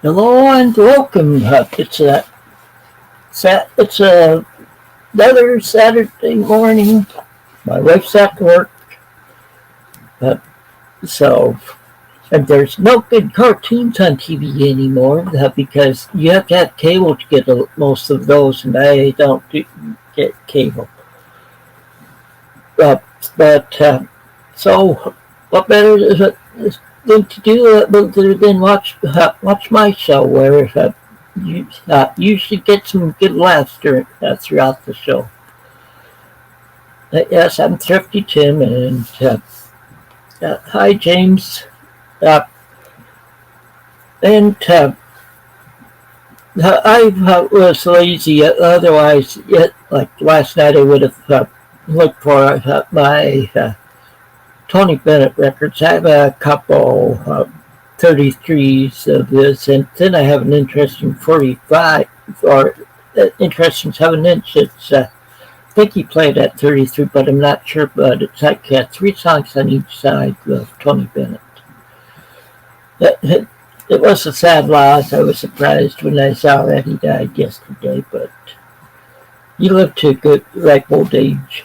Hello and welcome. It's another Saturday morning. My wife's at work, uh, so and there's no good cartoons on TV anymore because you have to have cable to get most of those, and I don't get cable. Uh, but so what better thing to do other than watch my show, where you should get some good laughs throughout the show. Yes, I'm Thrifty Tim, and hi, James. Uh, and I was lazy. Otherwise, like last night, I would have looked for my Tony Bennett records. I have a couple 33s of this, and then I have an interesting 45 or interesting 7-inch. It's I think he played at 33, but I'm not sure. But it's like 3 songs on each side of Tony Bennett. It was a sad loss. I was surprised when I saw that he died yesterday, but he lived to a good, ripe old age.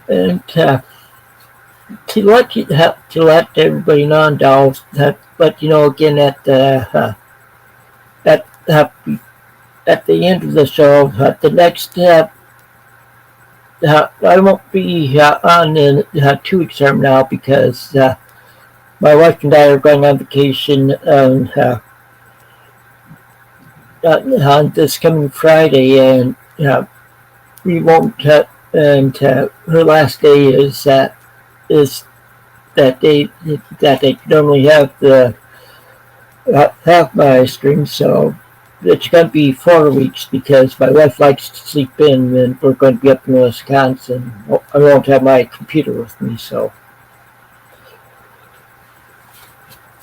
And to let everybody know, dolls, but again at at the end of the show, the next I won't be on in 2 weeks from now because my wife and I are going on vacation on this coming Friday, and we won't. And her last day is that day that they normally have my stream, so it's going to be 4 weeks because my wife likes to sleep in, and we're going to be up in Wisconsin. I won't have my computer with me, so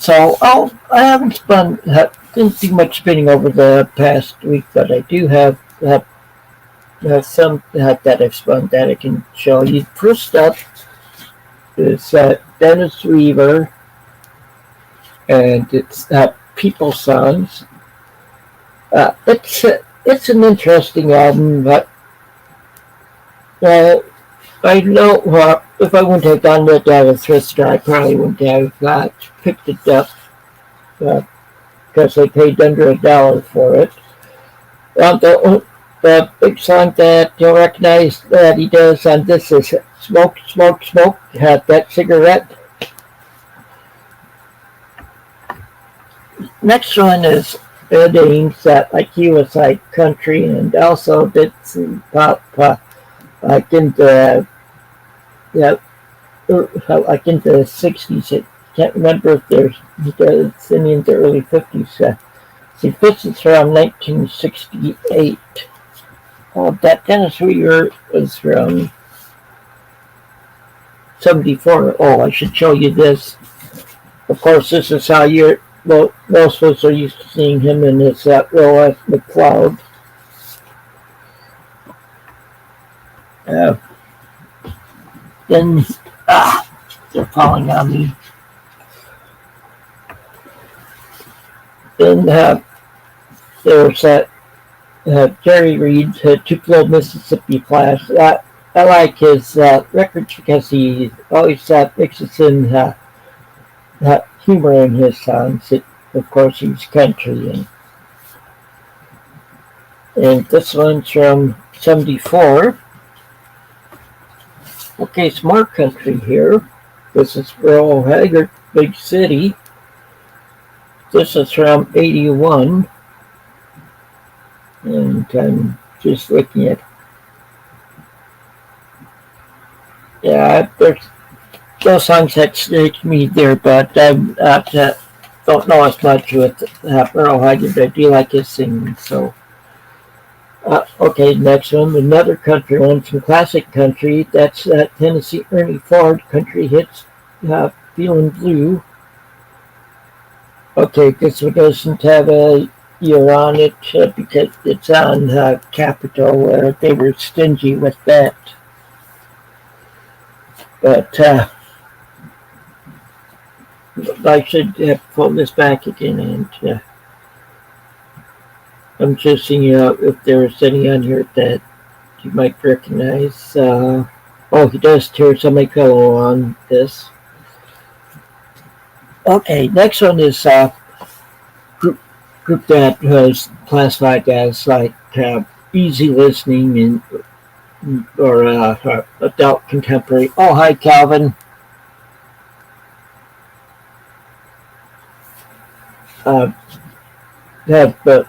I haven't didn't do much spinning over the past week, but I do have some that I've spun that I can show you. First up is Dennis Weaver, and it's People Songs. It's an interesting album, but I know if I wouldn't have done it at a thrift store, I probably wouldn't have picked it up because I paid under $1 for it. The big song that you'll recognize that he does on this is "Smoke, Smoke, Smoke." Have that cigarette. Next one is Ed Ames, that like he was like country and also did some pop like in the like in the 60s. I can't remember if he does any in the early 50s. See, this is around 1968. That Dennis Weaver was from 74. Oh, I should show you this. Of course, this is how most of us are used to seeing him in his role as McCloud. Then, they're falling on me. Then there's Jerry Reed's Tupelo, Mississippi Flash. I like his records because he always mixes in humor in his songs. Of course, he's country, and this one's from 74. Okay, it's more country here. This is Earl Haggard, Big City. This is from 81. And I'm just looking at, there's those songs that stick me there, but I'm not, don't know as much with Earl Haggard. I do like his singing, so. Okay, next one, another country one, some classic country. That's Tennessee Ernie Ford, Country Hits, Feeling Blue. Okay, this one doesn't have a year on it because it's on Capitol, where they were stingy with that. But I should pull this back again, and I'm just seeing if there's any on here that you might recognize. Oh, he does tear somebody pillow on this. Okay, next one is group group that was classified as like easy listening or adult contemporary. Oh, hi, Calvin. Uh, but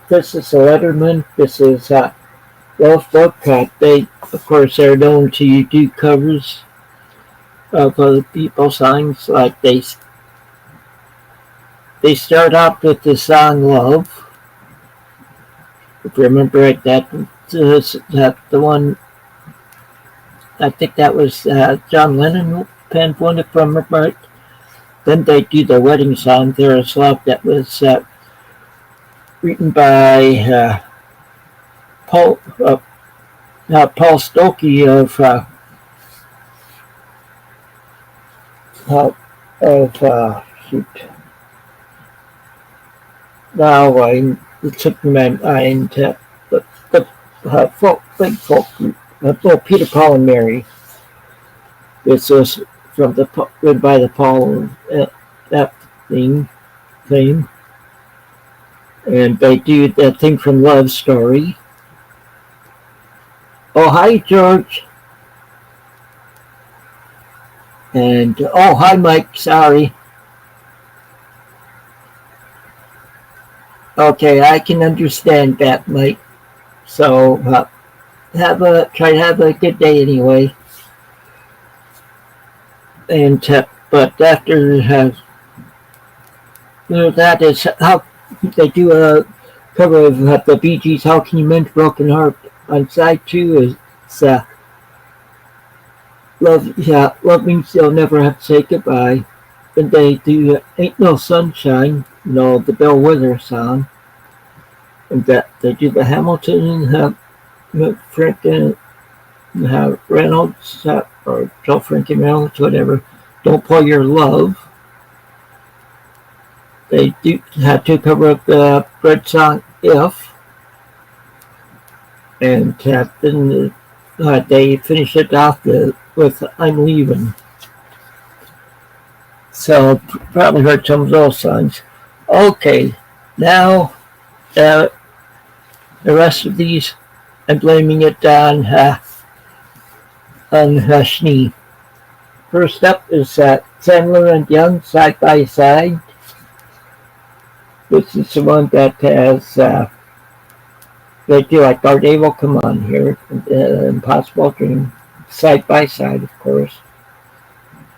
this is a Letterman. This is Wolf Book. They, of course, are known to do covers of other people's songs. Like they start out with the song "Love." If you remember right, that the one. I think that was John Lennon who penned one, if I remember right. Then they do the wedding song, "There Is Love," that was written by Paul Stokey shoot. Now it took my mind, but big folk group. Peter, Paul, and Mary. This was from written by the Paul that theme, and they do that thing from Love Story. Oh, hi, George. And oh, hi, Mike. Sorry. Okay, I can understand that, Mike. So try to have a good day anyway. And but after that is how they do a cover of the Bee Gees' "How Can You Mend a Broken Heart." On side 2 is love means you'll never have to say goodbye. And they do "Ain't No Sunshine," the Bill Withers song. And that they do the Hamilton, Frank Reynolds, or Joe Frankie Reynolds, whatever. "Don't Pour Your Love." They do have to cover up the Bread song "If." And then they finish it off with "I'm Leaving." So probably heard some of those songs. Okay, now the rest of these, I'm blaming it on Schnee. First up is Sandler and Young, "Side by Side." This is the one that has they do like "Our Day Will Come On" here, "Impossible Dream," "Side by Side," of course.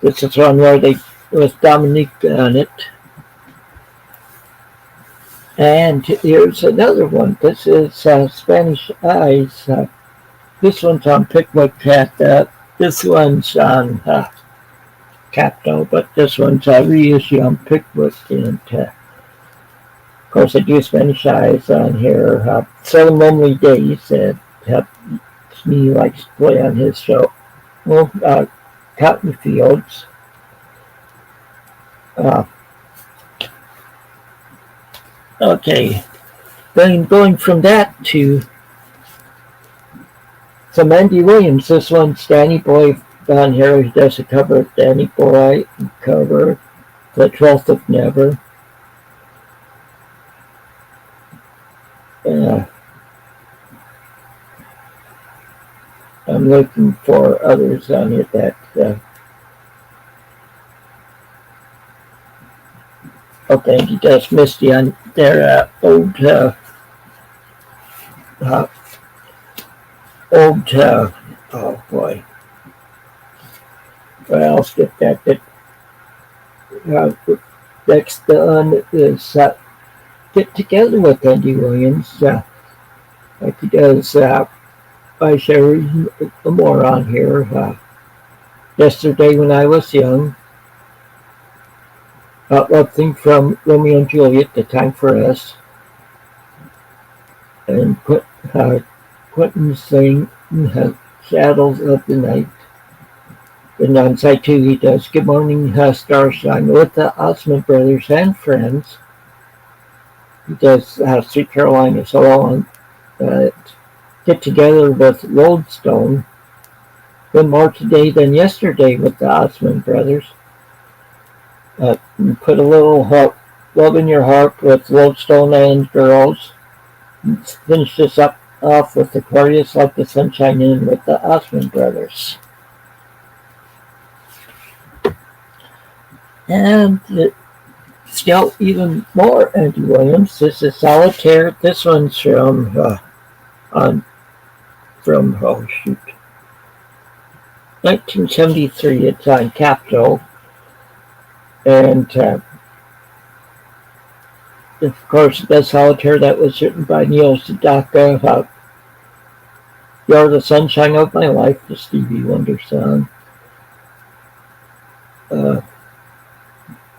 This is one where they with Dominique on it. And here's another one. This is Spanish Eyes. This one's on Pickwick Cat. This one's on Capto, but this one's a reissue on Pickwick. And of course, I do Spanish Eyes on here. "Seven Lonely Days" that me likes to play on his show. Well, "Cotton Fields." Okay, then going from that to some Andy Williams. This one's Danny Boy on here. He does a cover of Danny Boy, cover "The 12th of Never." I'm looking for others on here that okay, he does Misty on their old oh boy. Well, I'll skip that. Next on is "Get Together with Andy Williams." Like he does by Sherry Moore on here. "Yesterday When I Was Young." Love thing from Romeo and Juliet, "The Time for Us." And Quentin saying "Shadows of the Night." And on side 2, he does Good Morning Starshine with the Osmond Brothers and Friends. He does Sweet Carolina Solo on Get Together with Lodestone. Been More Today Than Yesterday with the Osmond Brothers. Put a Little Love in Your Heart with Lodestone and Girls. Finish this up off with Aquarius Like the Sunshine In with the Osmond Brothers. And still even more Andy Williams. This is Solitaire. This one's from 1973. It's on Capitol. And of course, the Solitaire, that was written by Neil Sedaka. You're the Sunshine of My Life, the Stevie Wonder song.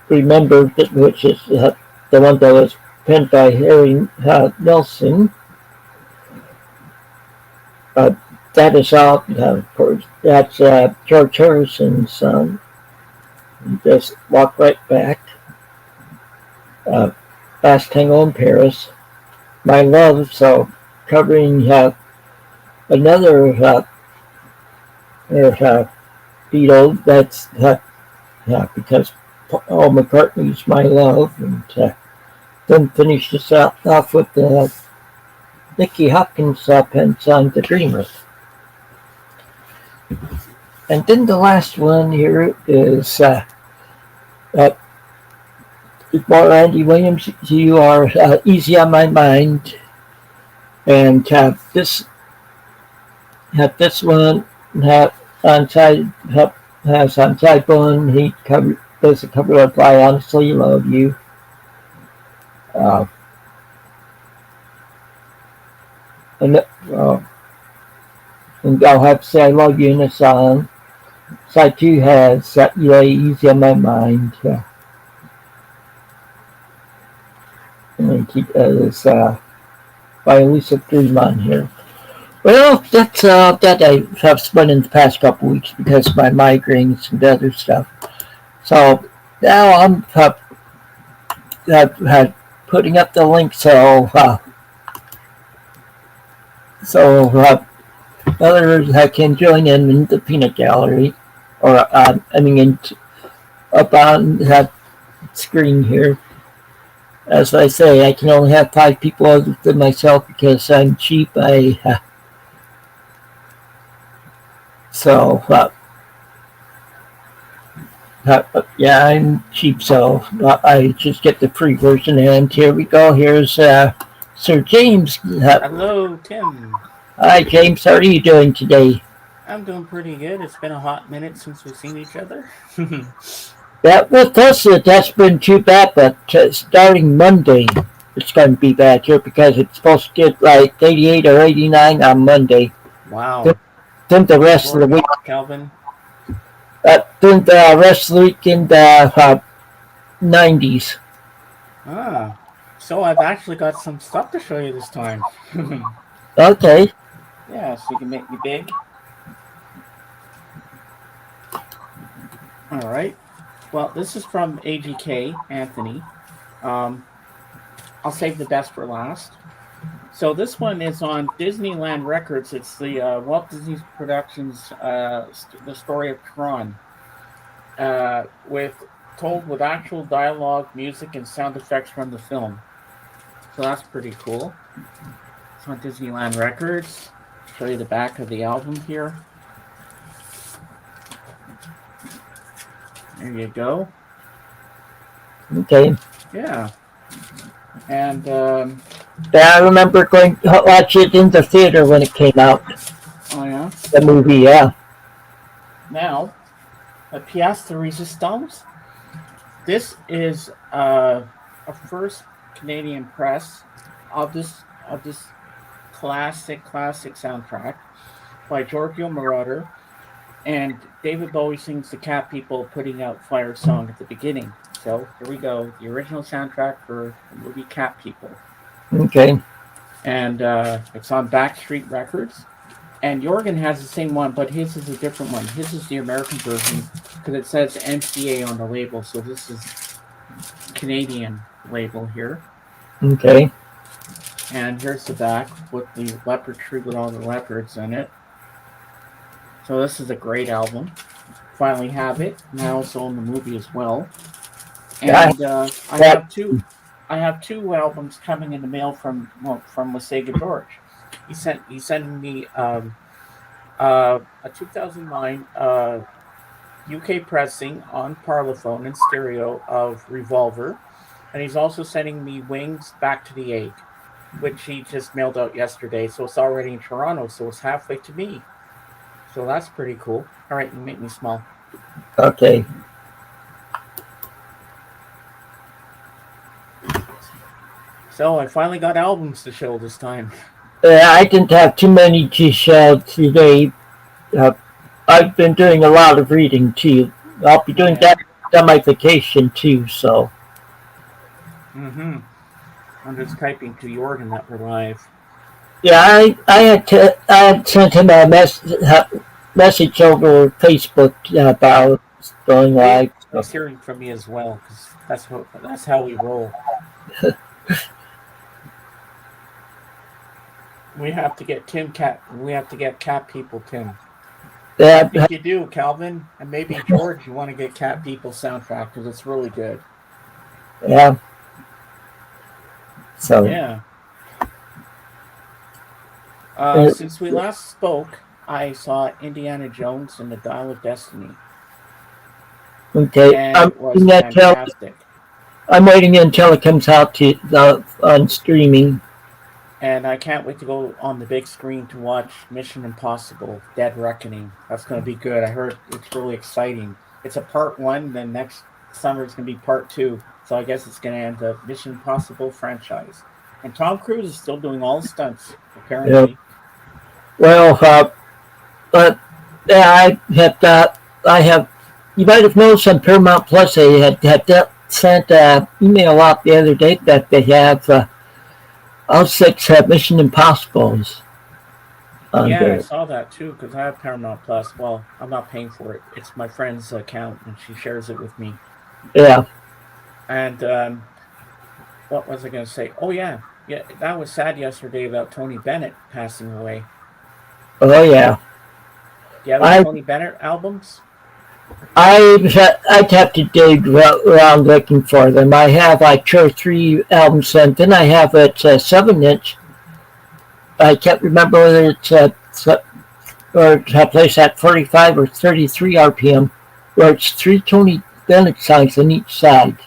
Remember, which is the one that was penned by Harry Nelson. That is out, of course. That's George Harrison's song. You just walk right back. Last Tango in Paris. My Love, so covering another Beatle. That's because Paul McCartney's My Love, and then finish this off with Nicky Hopkins pen song The Dreamer. And then the last one here is more Andy Williams. You Are Easy on My Mind, and this one on side has on side one. He does a cover of I Honestly Love You. And I'll have to say I love you in a song. Side 2 has You Lay Easy on My Mind. And he does by Lisa Dream on here. Well, that's that I have spent in the past couple weeks because of my migraines and other stuff. So now I'm putting up the link so others can join in the peanut gallery, or up on that screen here. As I say, I can only have 5 people other than myself because I'm cheap. I'm cheap, so I just get the free version. And here we go. Here's Sir James. Hello, Tim. Hi, James. How are you doing today? I'm doing pretty good. It's been a hot minute since we've seen each other. Yeah, with us, that's been too bad, but starting Monday, it's going to be bad here because it's supposed to get like 88 or 89 on Monday. Wow. Then the rest of the week, Calvin. Then the rest of the week in the 90s. Ah, so I've actually got some stuff to show you this time. Okay. Yeah, so you can make me big. All right. Well, this is from AGK, Anthony. I'll save the best for last. So this one is on Disneyland Records. It's the Walt Disney Productions, The Story of Tron, told with actual dialogue, music, and sound effects from the film. So that's pretty cool. It's on Disneyland Records. I'll show you the back of the album here. There you go. Okay. Yeah. And I remember going to watch it in the theater when it came out. Oh yeah. The movie, yeah. Now, a pièce de résistance. This is a first Canadian press of this classic soundtrack by Giorgio Moroder, and David Bowie sings the Cat People Putting Out Fire song at the beginning. So here we go, the original soundtrack for the movie Cat People. Okay. And it's on Backstreet Records. And Jorgen has the same one, but his is a different one. His is the American version because it says MCA on the label. So this is Canadian label here. Okay. And here's the back with the leopard tree with all the leopards in it. So this is a great album. Finally have it. Now it's on the movie as well. And I have two albums coming in the mail from Lasega George. He sent me a 2009 UK pressing on Parlophone and stereo of Revolver, and he's also sending me Wings Back to the Egg, which he just mailed out yesterday. So it's already in Toronto, so it's halfway to me. So that's pretty cool. All right, you make me small. Okay. So I finally got albums to show this time. I didn't have too many to show today. I've been doing a lot of reading too. I'll be doing that on my vacation too. So. I'm just typing to Jorgen that we're live. Yeah, I had sent him a message over Facebook about going live. He's hearing from me as well because that's how we roll. We have to get cat people, Tim. Yeah, I think you do, Calvin, and maybe George. You want to get Cat People soundtrack because it's really good. Yeah. So. Yeah. Since we last spoke, I saw Indiana Jones and the Dial of Destiny. Okay. And it was fantastic. I'm waiting until it comes out on streaming. And I can't wait to go on the big screen to watch Mission Impossible: Dead Reckoning. That's going to be good. I heard it's really exciting. It's a part 1, then next summer it's going to be part 2. So I guess it's going to end the Mission Impossible franchise. And Tom Cruise is still doing all the stunts, apparently. Yep. Well, but yeah, I have. You might have noticed on Paramount Plus they had sent an email out the other day that they have. All 6 Mission Impossibles. I saw that too because I have Paramount Plus. Well, I'm not paying for it. It's my friend's account and she shares it with me. Yeah. And what was I going to say? Oh, yeah. Yeah, that was sad yesterday about Tony Bennett passing away. Oh, yeah. Do you have Tony Bennett albums? I'd have to dig around looking for them. I have like 2 or 3 albums, and then I have a 7-inch. I can't remember whether it's or plays at 45 or 33 RPM, where it's 3 Tony Bennett songs on each side.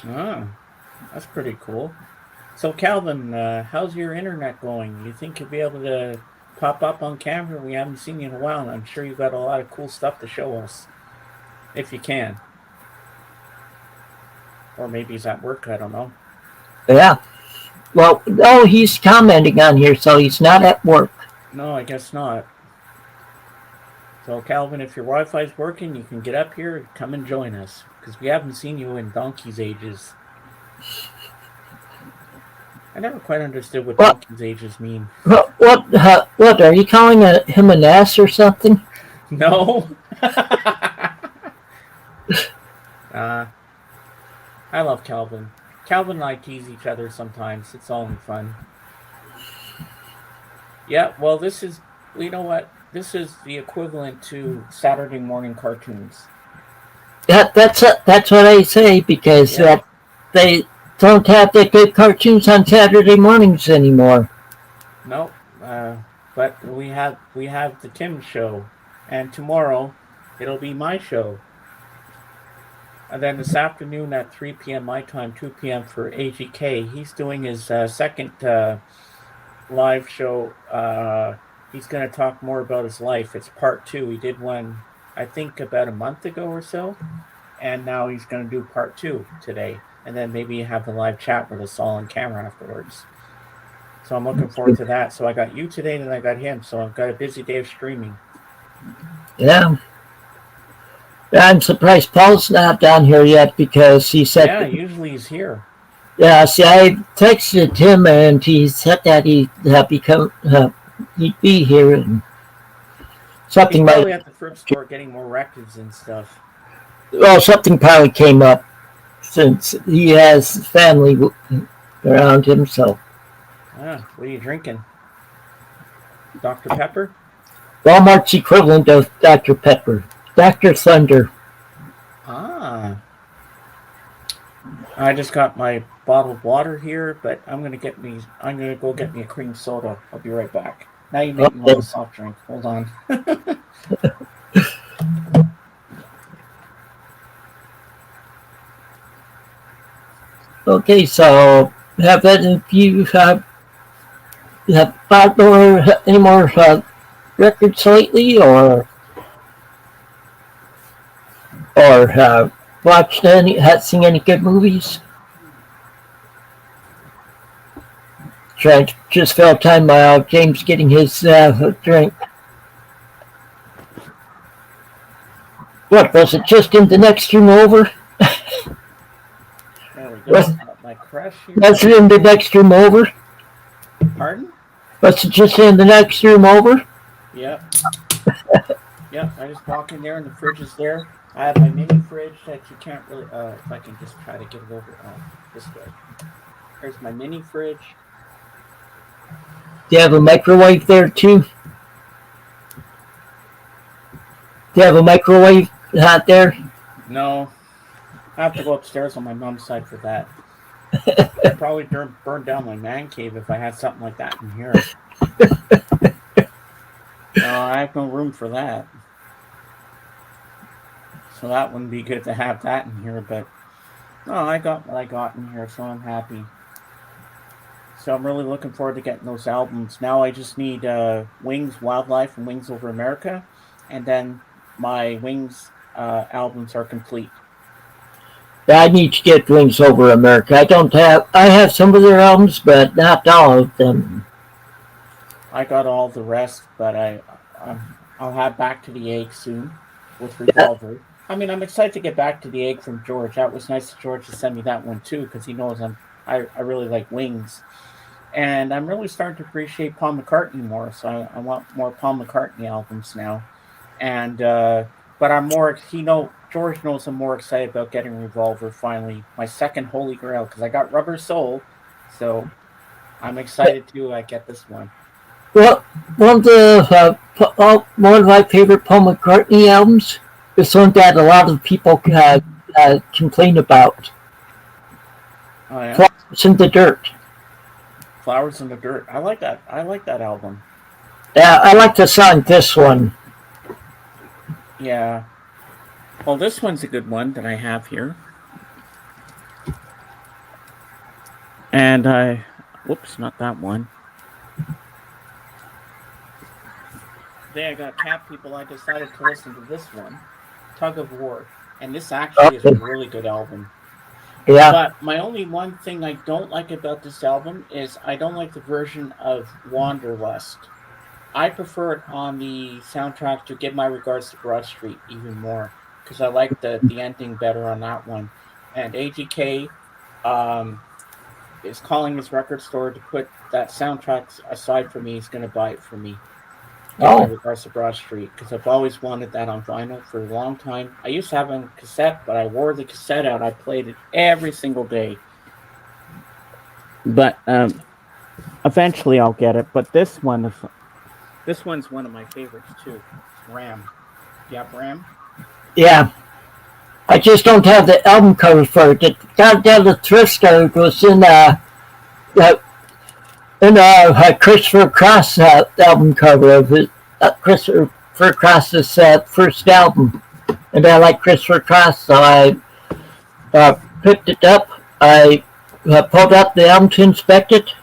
Oh, that's pretty cool. So, Calvin, how's your internet going? You think you'll be able to pop up on camera? We haven't seen you in a while, and I'm sure you've got a lot of cool stuff to show us, if you can. Or maybe he's at work, I don't know. Yeah. Well, no, he's commenting on here, so he's not at work. No, I guess not. So, Calvin, if your Wi-Fi's working, you can get up here and come and join us, because we haven't seen you in donkey's ages. I never quite understood what donkey's ages mean. What are you calling him an ass or something? No. I love Calvin. Calvin and I tease each other sometimes. It's all in fun. Yeah, well, this is, you know what? This is the equivalent to Saturday morning cartoons. That's what I say, because they don't have the good cartoons on Saturday mornings anymore. No, but we have the Tim show, and tomorrow it'll be my show. And then this afternoon at 3 p.m. my time, 2 p.m. for AGK, he's doing his second live show. He's going to talk more about his life. It's part 2. He did one, I think, about a month ago or so, and now he's going to do part 2 today. And then maybe have the live chat with us all on camera afterwards. So I'm looking forward to that. So I got you today, and then I got him. So I've got a busy day of streaming. Yeah. I'm surprised Paul's not down here yet, because he said... Yeah, usually he's here. Yeah, see, I texted him, and he said that he'd be here, and He's something probably might. at the thrift store getting more records and stuff. Well, something probably came up since he has family around him. So Ah, what are you drinking? Dr. Pepper? Walmart's equivalent of Dr. Pepper, Dr. Thunder. Ah. I just got my bottled water here, but I'm gonna go get me a cream soda. I'll be right back. Now you make me want a soft drink. Hold on. Okay, so have any of you have bought any more records lately, or watched seen any good movies? Trying to just fill time while James getting his drink. What was it? Just in the next room over? There we go. My crush here. Was it in the next room over? Pardon? Was it just in the next room over? Yep. Yep. I just walk in there and the fridge is there. I have my mini fridge that you can't really. If I can just try to get it over this way. There's my mini fridge. Do you have a microwave there too? Do you have a microwave out there? No. I have to go upstairs on my mom's side for that. I'd probably burn down my man cave if I had something like that in here. No, I have no room for that. So that wouldn't be good to have that in here, but no, I got what I got in here, so I'm happy. So I'm really looking forward to getting those albums. Now I just need Wings Wildlife and Wings Over America, and then my Wings albums are complete. I need to get Wings Over America. I have some of their albums, but not all of them. I got all the rest, but I'll have Back to the Egg soon with Revolver. Yeah. I mean, I'm excited to get Back to the Egg from George. That was nice of George to send me that one too, because he knows I really like Wings. And I'm really starting to appreciate Paul McCartney more, so I want more Paul McCartney albums now. And but I'm more, George knows I'm more excited about getting Revolver finally, my second Holy Grail, because I got Rubber Soul, so I'm excited to get this one. Well, one of my favorite Paul McCartney albums is one that a lot of people complain about. Oh, yeah? Flowers in the Dirt. Flowers in the Dirt. I like that. I like that album. Yeah, I like the song This One. Yeah. Well, this one's a good one that I have here. And whoops, not that one. Today I got Cat People. I decided to listen to this one, Tug of War. And this actually is a really good album. Yeah. But my only one thing I don't like about this album is I don't like the version of Wanderlust. I prefer it on the soundtrack to Give My Regards to Broad Street even more, because I like the ending better on that one. And AGK is calling his record store to put that soundtrack aside for me. He's going to buy it for me. Give My Regards to Broad Street, because I've always wanted that on vinyl for a long time. I used to have it on cassette, but I wore the cassette out. I played it every single day. But eventually I'll get it. But this one's one of my favorites too. Ram. You have Ram? Yeah. I just don't have the album cover for it. It got down the thrift store. It was in Christopher Cross album cover of it. Christopher Cross's first album. And I like Christopher Cross, so I picked it up. I pulled out the album to inspect it.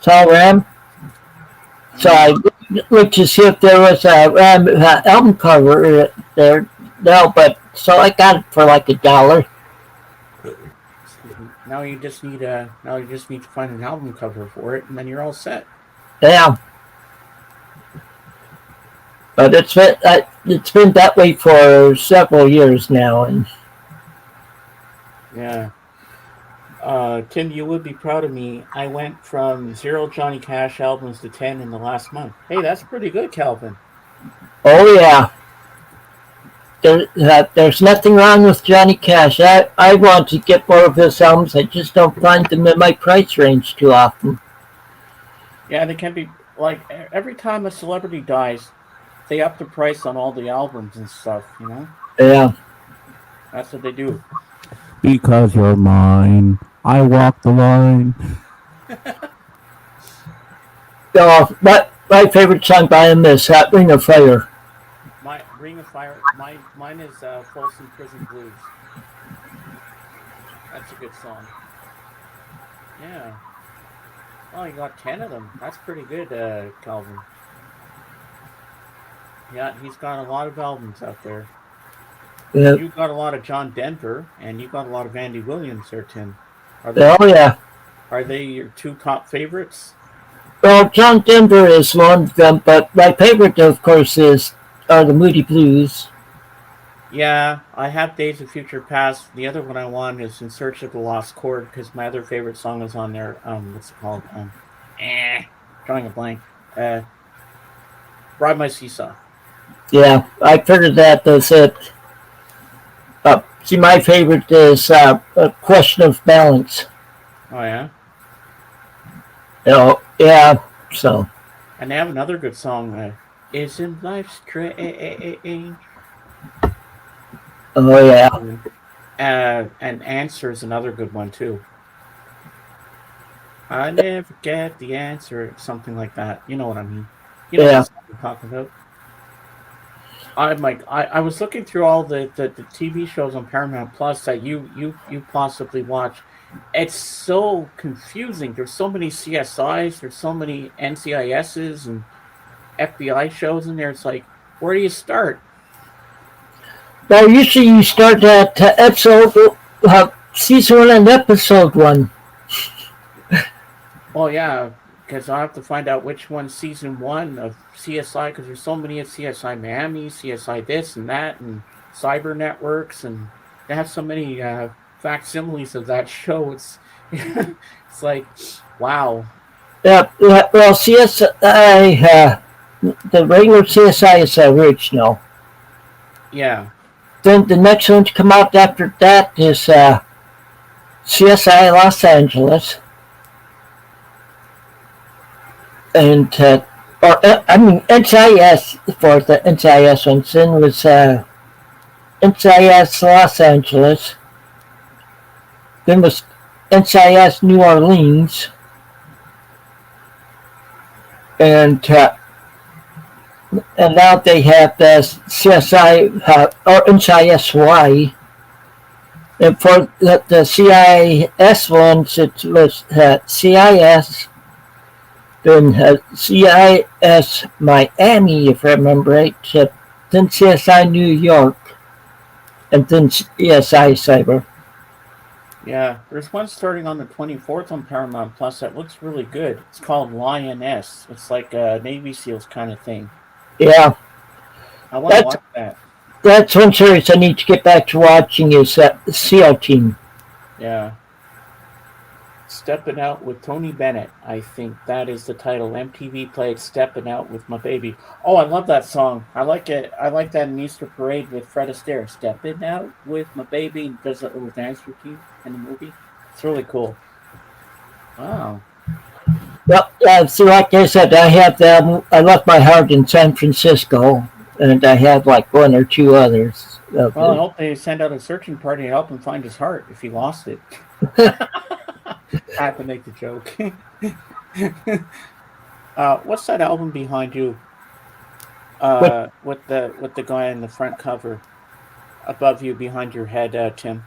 Saw Ram. So I looked to see if there was a Ram album cover there. No, but so I got it for like $1. Now you just need to find an album cover for it, and then you're all set. Yeah. But it's been that way for several years now, and yeah. Tim, you would be proud of me. I went from 0 Johnny Cash albums to 10 in the last month. Hey, that's pretty good, Calvin. Oh yeah, there's nothing wrong with Johnny Cash. I want to get more of his albums. I just don't find them in my price range too often. Yeah, they can be like every time a celebrity dies, they up the price on all the albums and stuff. Yeah. That's what they do. Because you're mine, I walk the line. My favorite song by him is "Ring of Fire." My Ring of Fire. Mine is Folsom Prison Blues. That's a good song. Yeah. Oh, you got 10 of them. That's pretty good, Calvin. Yeah, he's got a lot of albums out there. Yeah. You got a lot of John Denver, and you got a lot of Andy Williams there, Tim. Oh yeah. Are they your two top favorites? Well, John Denver is one of them, but my favorite, of course, are the Moody Blues. Yeah, I have Days of Future Past. The other one I want is In Search of the Lost Chord, because my other favorite song is on there. What's it called? Drawing a blank. Ride My Seesaw. Yeah, I figured that was it. See, my favorite is A Question of Balance. Oh, yeah? Yeah, so. And they have another good song, Isn't Life Strange? Oh, yeah. And Answer is another good one, too. I never get the answer, something like that. You know what I mean? You know what I'm talking about? I was looking through all the TV shows on Paramount Plus that you possibly watch. It's so confusing. There's so many CSIs, there's so many NCISs and FBI shows in there. It's like, where do you start? Well, usually you start at season 1 and episode 1. Oh yeah, because I have to find out which one's season 1 of CSI, because there's so many of CSI Miami, CSI this and that, and cyber networks, and they have so many facsimiles of that show. It's it's like, wow. Yeah, well, CSI, the regular CSI is the original. Yeah. Then the next one to come out after that is CSI Los Angeles. And, NCIS for the NCIS ones. Then was NCIS Los Angeles. Then was NCIS New Orleans. And now they have the CSI or NCIS Hawaii. And for the CIS ones, it was CIS, then CIS Miami, if I remember right, then CSI New York, and then CSI Cyber. Yeah, there's one starting on the 24th on Paramount Plus that looks really good. It's called Lioness. It's like a Navy SEALs kind of thing. Yeah. I want to watch that. That's one series I need to get back to watching is SEAL Team. Yeah. Stepping Out with Tony Bennett. I think that is the title. MTV played Stepping Out with My Baby. Oh, I love that song. I like it. I like that in Easter Parade with Fred Astaire. Stepping Out with My Baby. Does that little dance routine in the movie. It's really cool. Wow. Well, see, like I said, I left my heart in San Francisco, and I have like one or two others. Well, I hope they send out a searching party to help him find his heart if he lost it. I have to make the joke. What's that album behind you? With the guy in the front cover, above you, behind your head, Tim.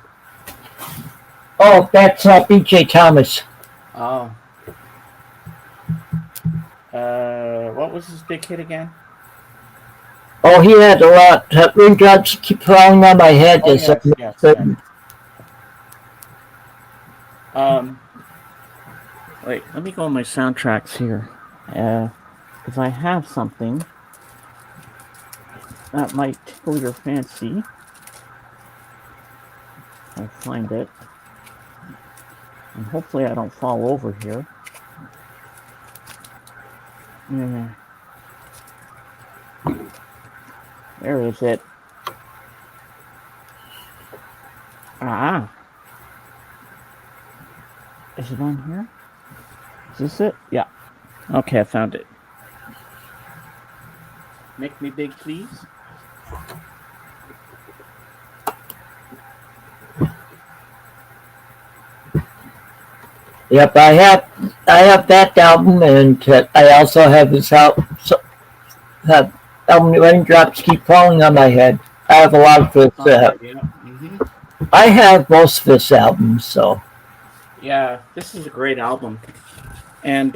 Oh, that's B.J. Thomas. Oh. What was his big hit again? Oh, he had a lot. Raindrops keep falling on my head. Oh, yes. Wait, let me go on my soundtracks here. Because I have something that might tickle your fancy. I'll find it. And hopefully I don't fall over here. Yeah. There is it. Ah. Is it on here? Is this it? Yeah. Okay, I found it. Make me big, please. Yep, I have that album, and I also have his album. Album Raindrops Keep Falling on My Head. I have a lot of his. Yeah. Mm-hmm. I have most of his albums, so. Yeah, this is a great album, and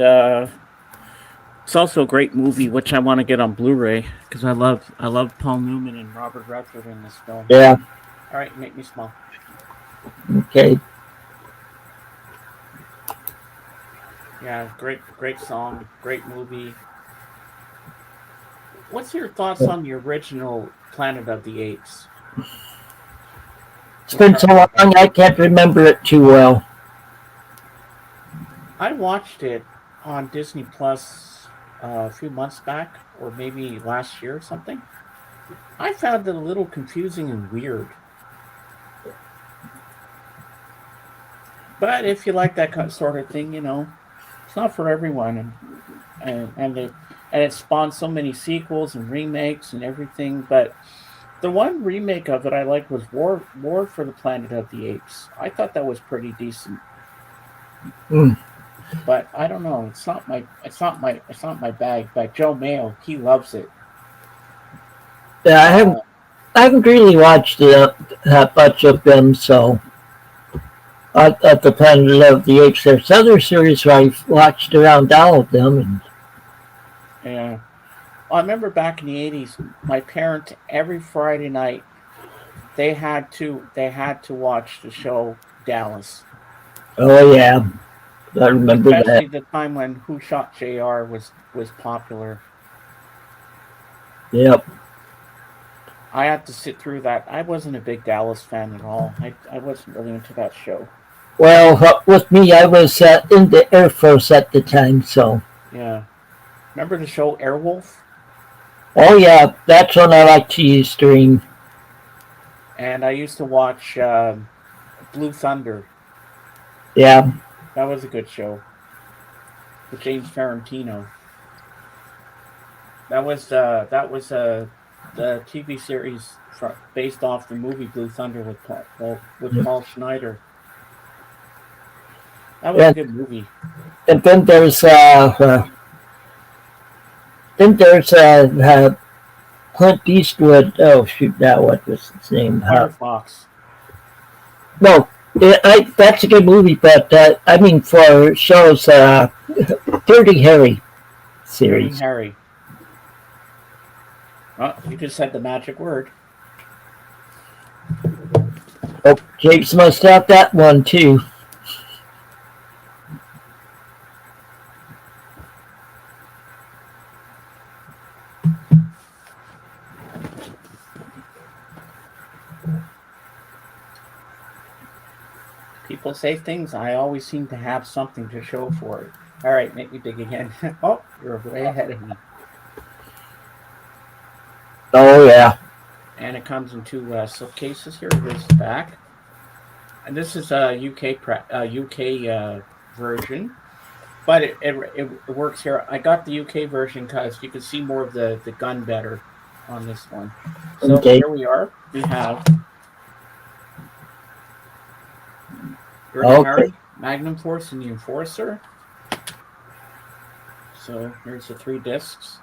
it's also a great movie, which I want to get on Blu-ray because I love Paul Newman and Robert Redford in this film. Yeah. All right, make me small. Okay. Yeah, great song, great movie. What's your thoughts on the original Planet of the Apes? It's been so long, I can't remember it too well. I watched it on Disney Plus a few months back, or maybe last year or something. I found it a little confusing and weird. But if you like that sort of thing, it's not for everyone, and it spawned so many sequels and remakes and everything. But the one remake of it I liked was War for the Planet of the Apes. I thought that was pretty decent. But I don't know. It's not my bag. But Joe Mayo, he loves it. Yeah, I haven't really watched that much of them, so. At the Planet of the Apes, there's other series where I've watched around all of them. And yeah. Well, I remember back in the 80s, my parents every Friday night they had to watch the show Dallas. Oh yeah, I remember Especially that. the time when Who Shot JR was popular. Yep. I had to sit through that. I wasn't a big Dallas fan at all. I wasn't really into that show. Well, with me, I was in the Air Force at the time, so. Yeah. Remember the show Airwolf? Oh yeah, that's one I like to stream. And I used to watch Blue Thunder. Yeah. That was a good show. With James Ferrantino. That was the TV series based off the movie Blue Thunder with Paul Schneider. That was a good movie. And then there's Clint Eastwood. Oh shoot! Now what was his name? Firefox. No, that's a good movie, but I mean for shows, Dirty Harry series. Dirty Harry. Oh, you just said the magic word. Oh, James must have that one too. People say things. I always seem to have something to show for it. All right, make me big again. Oh, you're way ahead of me. Oh yeah. And it comes in two slipcases here. Here's the back. And this is a UK version, but it works here. I got the UK version because you can see more of the gun better on this one. So Okay. Here we are. We have Okay. Magnum Force, and the Enforcer. So here's the 3 discs.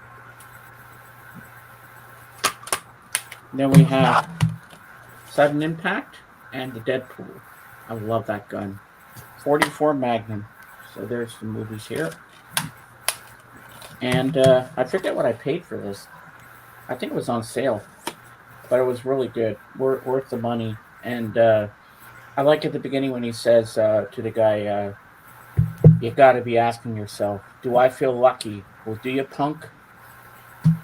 Then we have Sudden Impact and the Deadpool. I love that gun. 44 Magnum. So there's the movies here. And I forget what I paid for this. I think it was on sale. But it was really good. Worth the money. And I like at the beginning when he says to the guy, you got to be asking yourself, do I feel lucky? Well, do you, punk?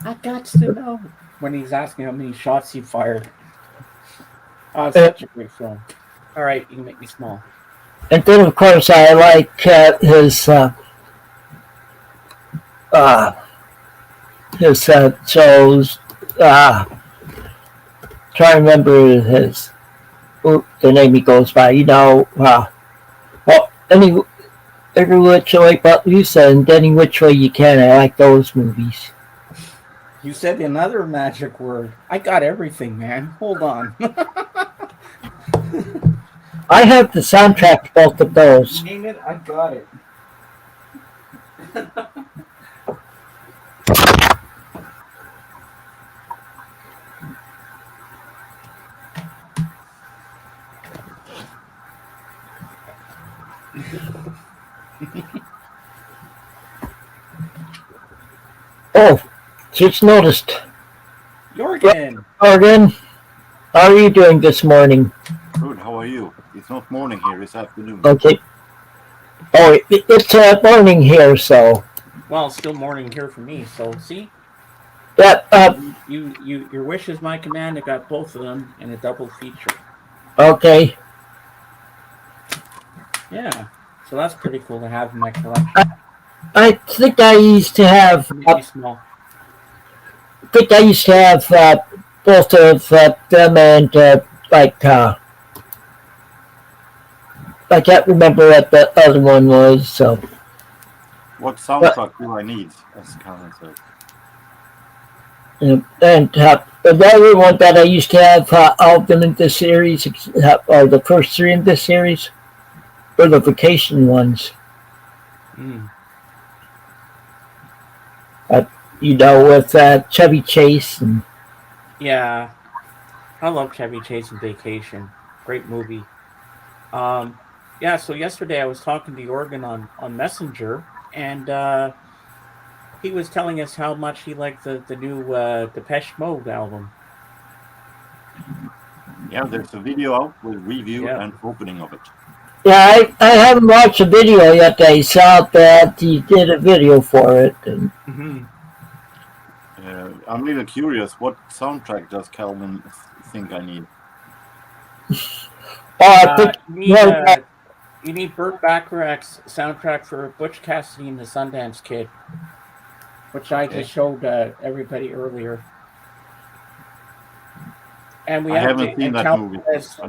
I got to know. When he's asking how many shots he fired. Oh, it's such a great film. All right, you can make me small. And then, of course, I like his shows. Trying to remember the name he goes by. Well, every which way but loose and any which way you can. I like those movies. You said another magic word. I got everything, man. Hold on. I have the soundtrack to both of those. Name it, I got it. Oh, just noticed. Jorgen! Morgan, how are you doing this morning? Good, how are you? It's not morning here, it's afternoon. Okay. Oh, it's morning here, so. Well, it's still morning here for me, so see? Yeah, Your wish is my command. I got both of them in a double feature. okay. Yeah, so that's pretty cool to have in my collection. I think I used to have. Pretty small. I think I used to have both of them, and I can't remember what the other one was. So. What soundtrack do I need? As Karen said. And the other one that I used to have all of them in this series, or the first three in this series, were the vacation ones. Mm. With Chevy Chase and. Yeah, I love Chevy Chase and Vacation. Great movie. Yeah, so yesterday I was talking to Jorgen on Messenger, and he was telling us how much he liked the new Depeche Mode album. Yeah, there's a video out with review and opening of it. Yeah, I haven't watched the video yet. I saw that he did a video for it. And... Mm-hmm. I'm really curious, what soundtrack does Calvin think I need? You need Burt Bacharach's soundtrack for Butch Cassidy and the Sundance Kid, which I just showed everybody earlier. And I haven't seen that movie.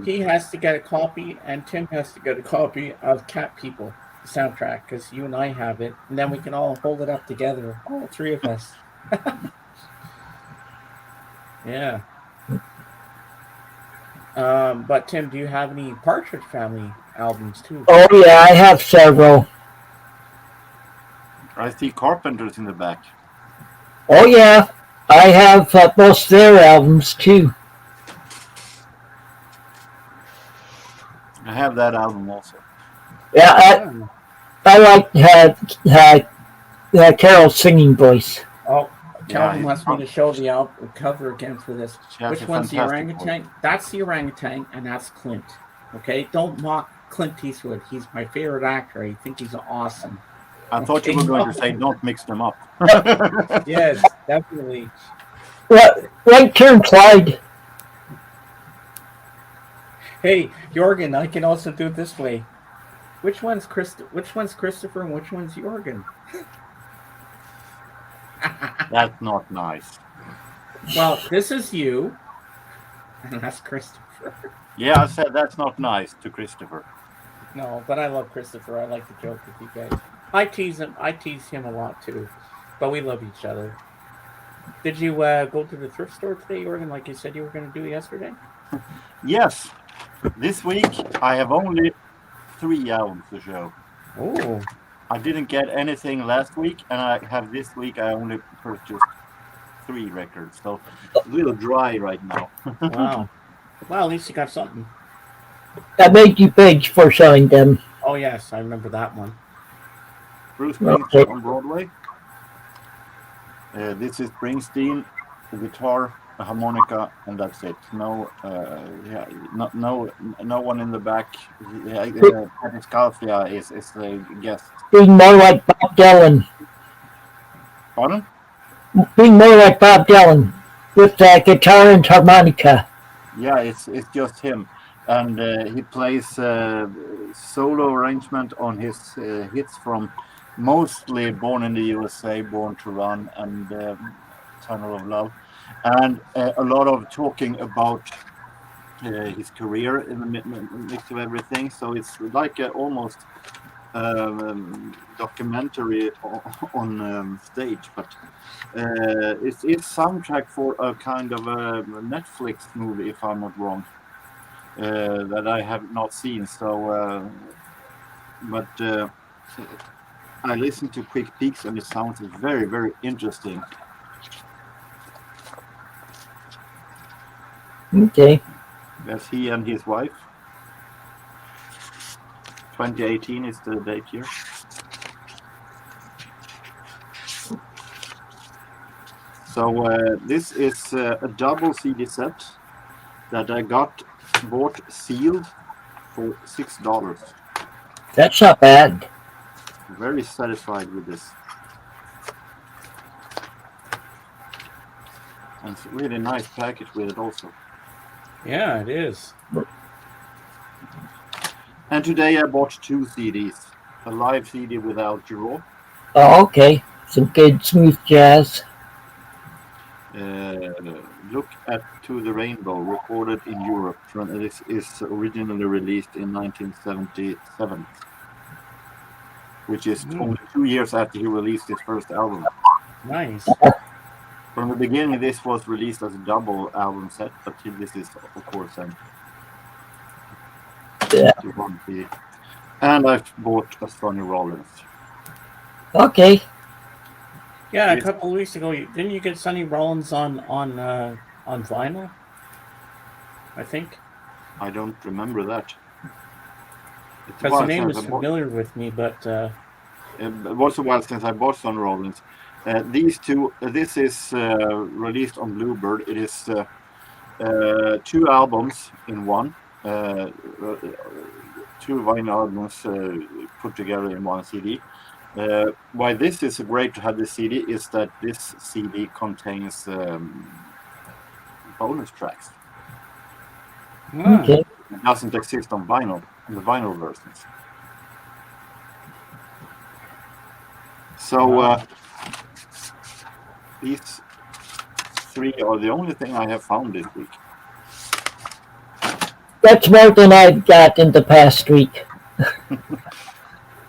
He has to get a copy, and Tim has to get a copy of Cat People soundtrack, because you and I have it, and then we can all hold it up together, all three of us. Yeah. But Tim, do you have any Partridge Family albums too? Oh yeah, I have several. I see Carpenters in the back. Oh yeah, I have most of their albums too. I have that album also. Yeah, I like Carol's singing voice. Oh, Calvin wants me to show the album cover again for this. Which one's the orangutan? Voice. That's the orangutan, and that's Clint. Okay, don't mock Clint Eastwood. He's my favorite actor. I think he's awesome. I thought you were going to say don't mix them up. Yes, definitely. Right turn, Clyde. Hey, Jorgen, I can also do it this way. Which one's Christopher and which one's Jorgen? That's not nice. Well, this is you, and that's Christopher. Yeah, I said that's not nice to Christopher. No, but I love Christopher. I like to joke with you guys. I tease him a lot too, but we love each other. Did you go to the thrift store today, Jorgen, like you said you were going to do yesterday? Yes. This week I have only 3 albums to show. Oh. I didn't get anything last week, and I have this week I only purchased 3 records, so a little dry right now. Wow. Well, at least you got something. I made you big for showing them. Oh yes, I remember that one. Bruce Springsteen on Broadway. This is Springsteen, the guitar, a harmonica, and that's it. No one in the back. Patty Scalfia is the guest. Being more like Bob Dylan. Pardon? Being more like Bob Dylan with guitar and harmonica. Yeah, it's just him, and he plays solo arrangement on his hits from mostly Born in the USA, Born to Run, and Tunnel of Love, and a lot of talking about his career in the mix of everything. So it's like almost documentary on stage, but it's soundtrack for a kind of a Netflix movie, if I'm not wrong, that I have not seen. So, but I listened to quick peeks, and it sounds very, very interesting. Okay. That's he and his wife. 2018 is the date here. So this is a double CD set that I bought sealed for $6. That's not bad. Very satisfied with this. And it's a really nice package with it also. Yeah, it is. And today I bought 2 CDs. A live CD without Giro. Oh, okay. Some good smooth jazz. Look at To the Rainbow, recorded in Europe. This is originally released in 1977, which is only 2 years after he released his first album. Nice. From the beginning, this was released as a double album set, but this is, of course, Yeah. one CD. And I've bought a Sonny Rollins. Okay. Yeah, a couple of weeks ago, didn't you get Sonny Rollins on vinyl? I think. I don't remember that. Because the name is familiar with me, but it was a while since I bought Sonny Rollins. These two, this is released on Bluebird. It is 2 albums in one, 2 vinyl albums put together in one CD. Why this is great to have the CD is that this CD contains bonus tracks. Okay. It doesn't exist on vinyl, in the vinyl versions. So these 3 are the only thing I have found this week. That's more than I've got in the past week.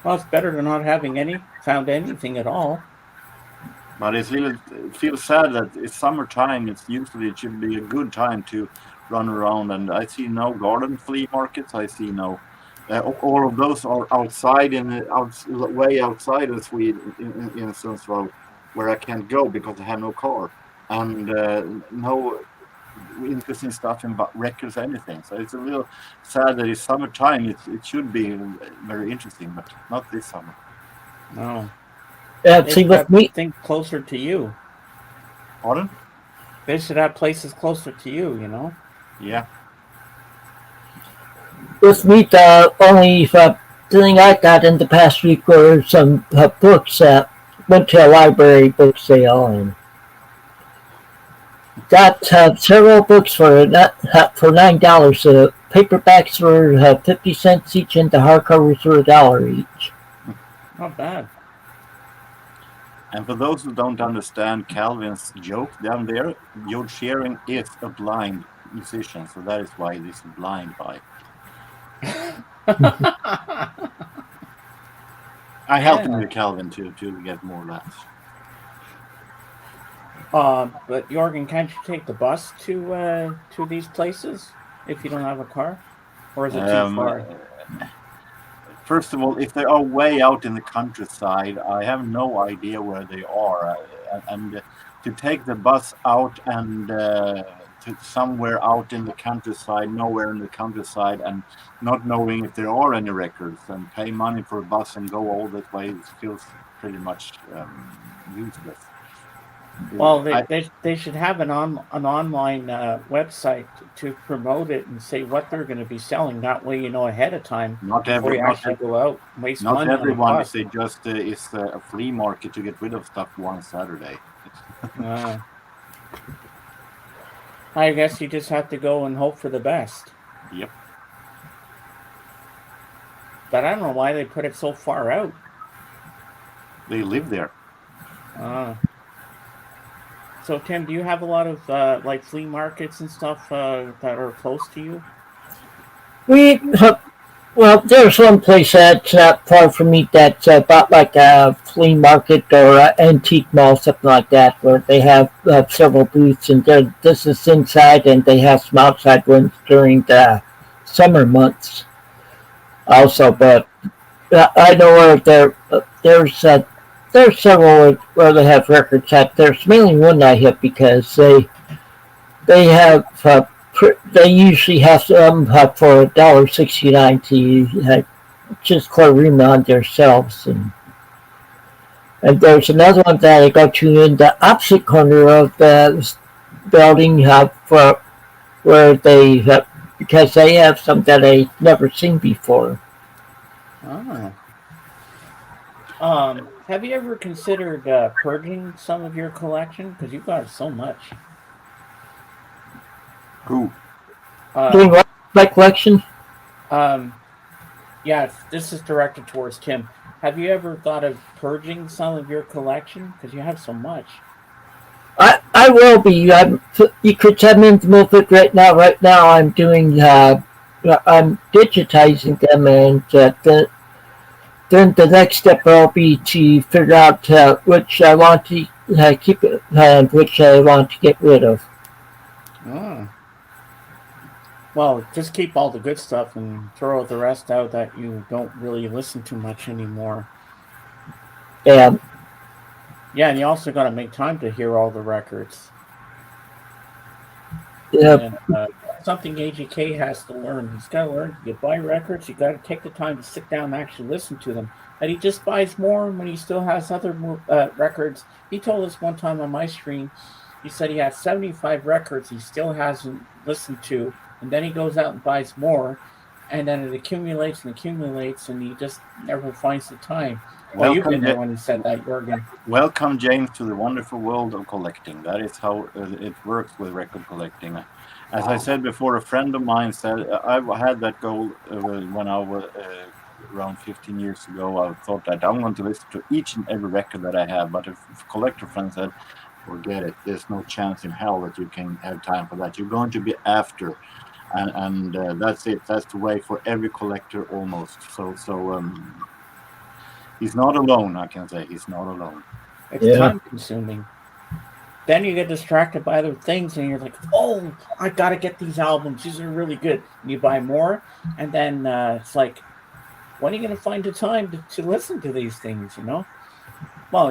well, it's better than not having found anything at all. But it feels sad that it's summertime. It should be a good time to run around, and I see no garden flea markets. I see no. All of those are outside way outside of Sweden, in Sundsvall, where I can't go because I have no car, and no interesting stuff in records, anything. So it's a little sad that it's summertime. It should be very interesting, but not this summer. No. See, with me, think closer to you. Pardon? They should have places closer to you, you know? Yeah. with me, the only thing I got in the past week were some books that went to a library book sale and got several books for $9. The paperbacks were 50 cents each, and the hardcovers were $1 each. Not bad. And for those who don't understand Calvin's joke down there, George Shearing is a blind musician, so that is why it is blind by. I helped him with Calvin to get more laughs. But Jorgen, can't you take the bus to these places if you don't have a car, or is it too far? First of all, if they are way out in the countryside, I have no idea where they are, and to take the bus out and to somewhere out in the countryside, nowhere in the countryside, and not knowing if there are any records, and pay money for a bus and go all that way, it feels pretty much useless. Well, they should have an online website to promote it and say what they're going to be selling. That way, you know ahead of time before you actually go out and waste money. Not everyone is just is a flea market to get rid of stuff one Saturday. I guess you just have to go and hope for the best. Yep. But I don't know why they put it so far out. They live there. So Tim, do you have a lot of like flea markets and stuff that are close to you? We well, there's one place that's not far from me that's about like a flea market or an antique mall, something like that, where they have several booths, and this is inside, and they have some outside ones during the summer months also. But I know where there's several where they have records at. There's mainly one I hit because they have they usually have them for $1.69 to just Clarima on themselves, and there's another one that I go to in the opposite corner of the building for where they because they have some that I never seen before. Have you ever considered purging some of your collection? Because you've got so much. Who? Doing what? My collection? Yeah, this is directed towards Tim. Have you ever thought of purging some of your collection? Because you have so much. I will be. You could tell me to move it right now. Right now, I'm doing. I'm digitizing them, and then the next step will be to figure out which I want to keep and which I want to get rid of. Well, just keep all the good stuff and throw the rest out that you don't really listen to much anymore. Yeah. Yeah, and you also got to make time to hear all the records. Yeah. And something AGK has to learn. He's got to learn. You buy records, you got to take the time to sit down and actually listen to them. And he just buys more when he still has other records. He told us one time on my stream, he said he has 75 records he still hasn't listened to. And then he goes out and buys more, and then it accumulates and accumulates, and he just never finds the time. Well, you've been there when he said that, Jürgen. Welcome, James, to the wonderful world of collecting. That is how it works with record collecting. As I said before, a friend of mine said, I had that goal when I was around 15 years ago. I thought that I'm going to listen to each and every record that I have, but a collector friend said, forget it. There's no chance in hell that you can have time for that. You're going to be after. And that's it. That's the way for every collector almost. So he's not alone. I can say he's not alone. It's time consuming. Then you get distracted by other things, and you're like, "Oh, I gotta get these albums. These are really good." And you buy more, and then it's like, when are you gonna find the time to listen to these things? You know? Well,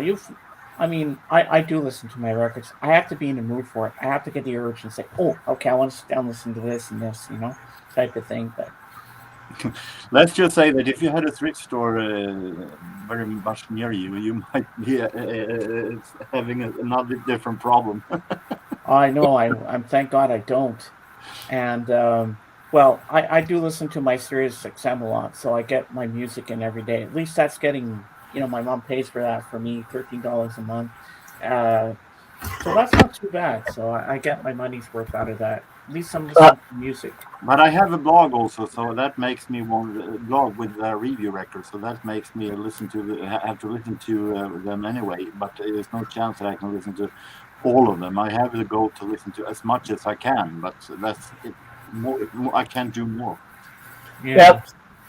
I do listen to my records. I have to be in the mood for it. I have to get the urge and say, oh, okay, I want to sit down and listen to this and this, type of thing. But let's just say that if you had a thrift store very much near you, you might be having another different problem. I know. I'm thank God I don't. And I do listen to my Sirius XM a lot, so I get my music in every day. At least that's getting. My mom pays for that for me, $13 a month. So that's not too bad. So I get my money's worth out of that. At least I'm listening to music. But I have a blog also, so that makes me want a blog with review records. So that makes me have to listen to them anyway. But there's no chance that I can listen to all of them. I have the goal to listen to as much as I can, but that's it. More, I can't do more. Yeah. Yep.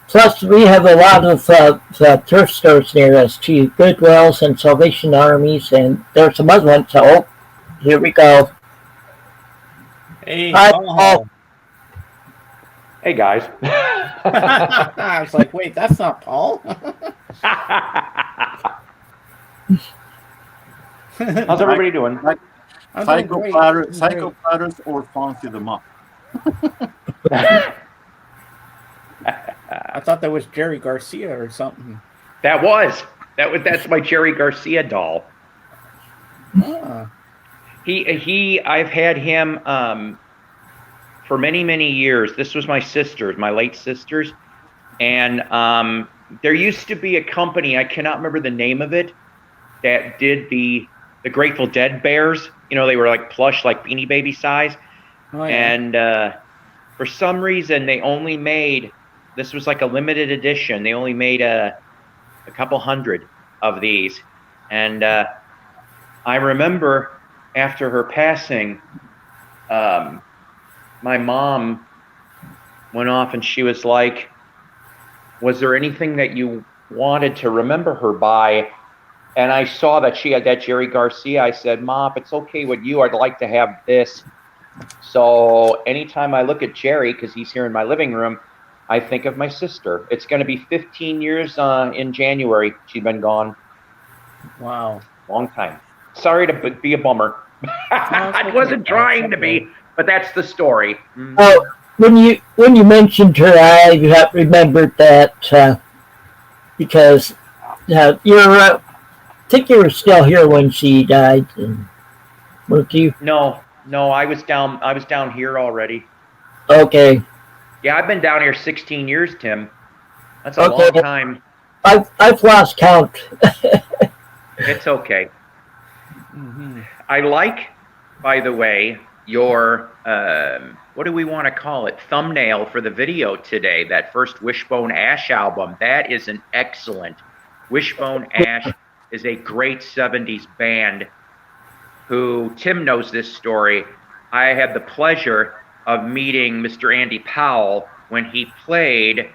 Plus, we have a lot of thrift stores near us too, Goodwills and Salvation Armies, and there's some other ones. So, here we go. Hey, Hi, Paul. Hey, guys. I was like, wait, that's not Paul. How's everybody doing? Psycho Platters or Fancy them Up? I thought that was Jerry Garcia or something. That's my Jerry Garcia doll. Ah. I've had him for many, many years. This was my late sister's. And there used to be a company, I cannot remember the name of it, that did the Grateful Dead bears. They were like plush, like Beanie Baby size. Oh, yeah. And for some reason, they only made This was like a limited edition. They only made a couple hundred of these. And I remember after her passing, my mom went off and she was like, was there anything that you wanted to remember her by? And I saw that she had that Jerry Garcia. I said, Mom, if it's okay with you, I'd like to have this. So anytime I look at Jerry, because he's here in my living room, I think of my sister. It's going to be 15 years in January. She's been gone. Wow. Long time. Sorry to be a bummer. I wasn't trying to be, but that's the story. Oh, when you mentioned her, I remembered that because I think you were still here when she died, weren't you? No, I was down here already. Okay. Yeah, I've been down here 16 years, Tim. That's a long time. I've lost count. It's okay. Mm-hmm. I like, by the way, your what do we want to call it? Thumbnail for the video today. That first Wishbone Ash album. That is an excellent. Wishbone Ash is a great 70s band. Who Tim knows this story. I had the pleasure of meeting Mr. Andy Powell when he played.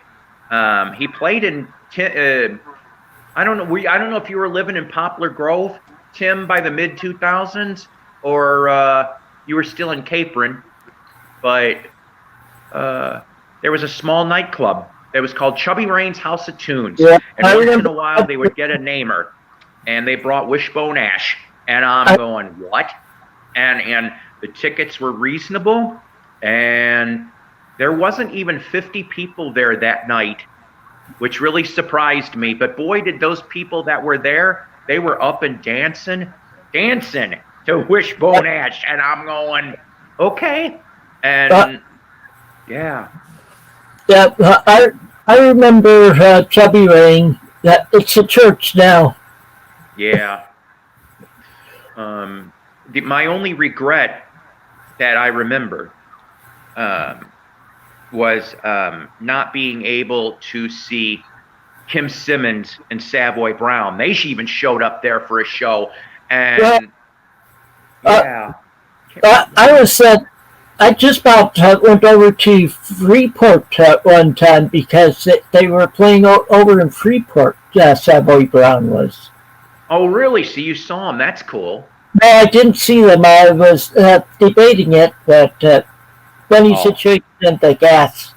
He played in. I don't know if you were living in Poplar Grove, Tim, by the mid 2000s, or you were still in Capron. But there was a small nightclub that was called Chubby Rain's House of Tunes, yeah, and once in a while they would get a namer, and they brought Wishbone Ash, and I'm going, what? And the tickets were reasonable, and there wasn't even 50 people there that night, which really surprised me. But boy, did those people that were there, they were up and dancing to Wishbone Ash, and I'm going, okay. And yeah. Yeah, I remember Chubby Rain. It's a church now. Yeah. My only regret that I remember was not being able to see Kim Simmons and Savoy Brown. They even showed up there for a show, and yeah. I just about went over to Freeport one time because they were playing over in Freeport. Savoy Brown was. Oh, really? So you saw them? That's cool. No, I didn't see them. I was debating it, but funny situation at the gas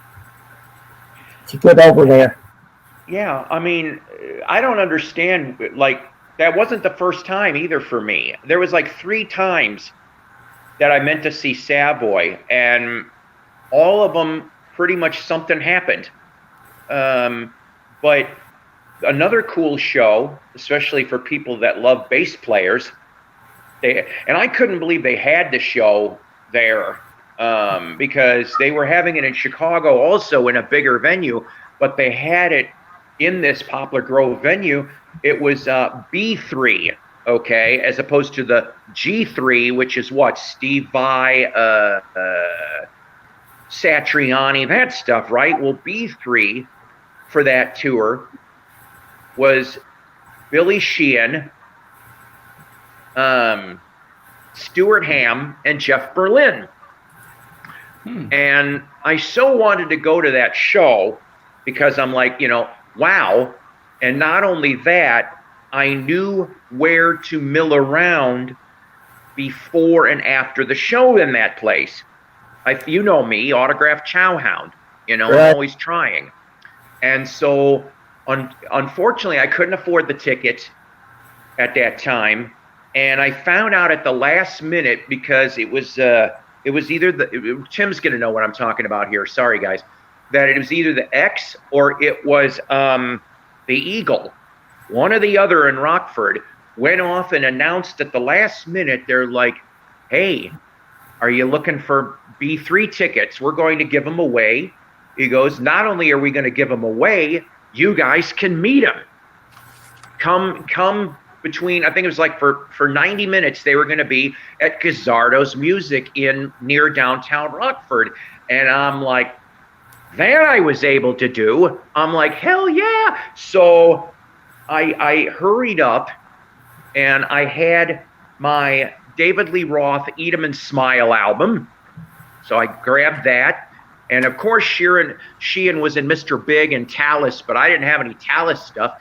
to get over there. Yeah, I mean, I don't understand. Like, that wasn't the first time either for me. There was like 3 times that I meant to see Savoy, and all of them pretty much something happened. But another cool show, especially for people that love bass players, and I couldn't believe they had the show there because they were having it in Chicago also in a bigger venue, but they had it in this Poplar Grove venue. It was B3. Okay, as opposed to the G3, which is what? Steve Vai, Satriani, that stuff, right? Well, B3 for that tour was Billy Sheehan, Stuart Hamm, and Jeff Berlin. And I so wanted to go to that show because I'm like, wow. And not only that, I knew where to mill around before and after the show in that place. You know me, autograph chowhound. Right. I'm always trying. And so, unfortunately, I couldn't afford the ticket at that time. And I found out at the last minute because it was either Tim's going to know what I'm talking about here. Sorry, guys. That it was either the X or it was the Eagle. One or the other in Rockford went off and announced at the last minute, they're like, hey, are you looking for B3 tickets? We're going to give them away. He goes, not only are we going to give them away, you guys can meet them. Come between, I think it was like for 90 minutes, they were going to be at Gazzardo's Music near downtown Rockford. And I'm like, That I was able to do. I'm like, hell yeah. So I hurried up and I had my David Lee Roth Eat 'em and Smile album. So I grabbed that. And of course, Sheehan was in Mr. Big and Talus, but I didn't have any Talus stuff.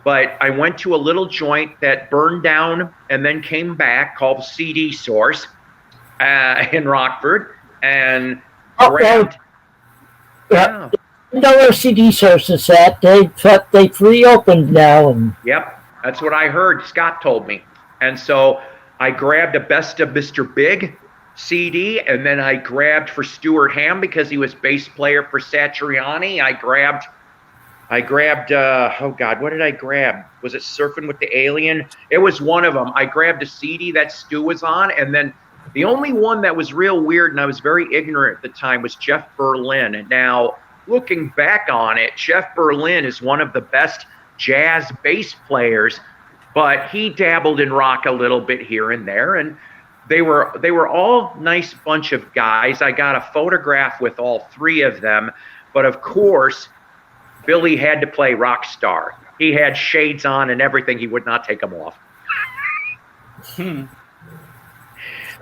But I went to a little joint that burned down and then came back called CD Source in Rockford and grabbed. Yeah. Know where CD Source is at. They've reopened now. And Yep, that's what I heard. Scott told me. And so I grabbed a Best of Mr. Big CD, and then I grabbed for Stuart Ham because he was bass player for Satriani. I grabbed, oh God, what did I grab? Was it Surfing with the Alien? It was one of them. I grabbed a CD that Stu was on, and then the only one that was real weird, and I was very ignorant at the time, was Jeff Berlin. And now, looking back on it, Jeff Berlin is one of the best jazz bass players, but he dabbled in rock a little bit here and there, and they were all nice bunch of guys. I got a photograph with all three of them, but of course, Billy had to play rock star. He had shades on and everything. He would not take them off.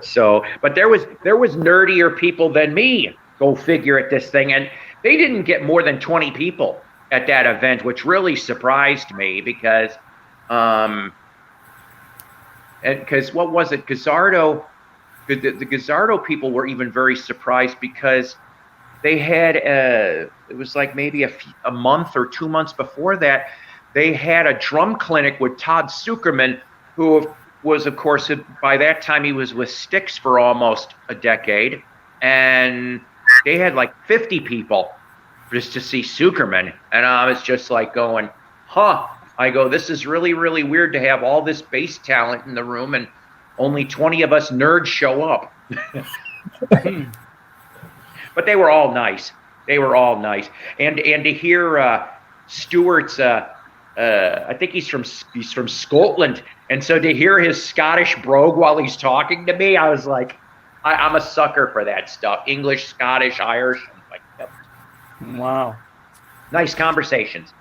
So, but there was nerdier people than me. Go figure at this thing, and they didn't get more than 20 people at that event, which really surprised me because, what was it? Gazzardo, the Gazzardo people were even very surprised because they had it was like maybe a month or 2 months before that, they had a drum clinic with Todd Zuckerman, who was, of course, by that time he was with Styx for almost a decade, and they had like 50 people just to see Zuckerman, and I was just like going, huh. I go, this is really, really weird to have all this bass talent in the room and only 20 of us nerds show up. But they were all nice. They were all nice. And to hear Stuart's, I think he's from Scotland, and so to hear his Scottish brogue while he's talking to me, I was like, I'm a sucker for that stuff. English, Scottish, Irish. Like, yep. Wow. Nice conversations.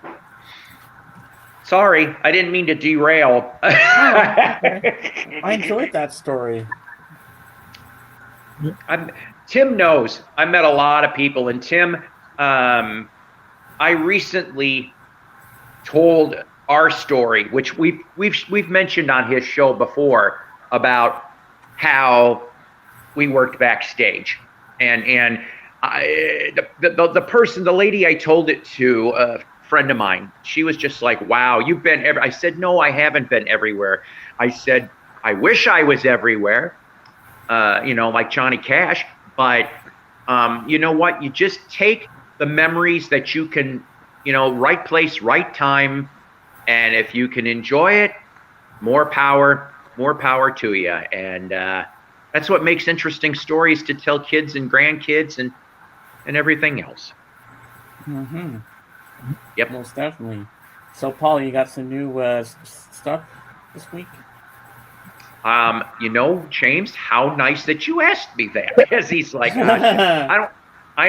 Sorry, I didn't mean to derail. I enjoyed that story. Tim knows. I met a lot of people, and Tim, I recently told our story, which we've mentioned on his show before, about how we worked backstage, and the lady I told it to. Friend of mine, she was just like, wow, you've been I said, no, I haven't been everywhere. I said, I wish I was everywhere, like Johnny Cash, but you know what, you just take the memories that you can, right place, right time, and if you can enjoy it, more power to you. And that's what makes interesting stories to tell kids and grandkids and everything else. Mm-hmm. Yep. Most definitely. So, Paul, you got some new stuff this week? James, how nice that you asked me that, because he's like, I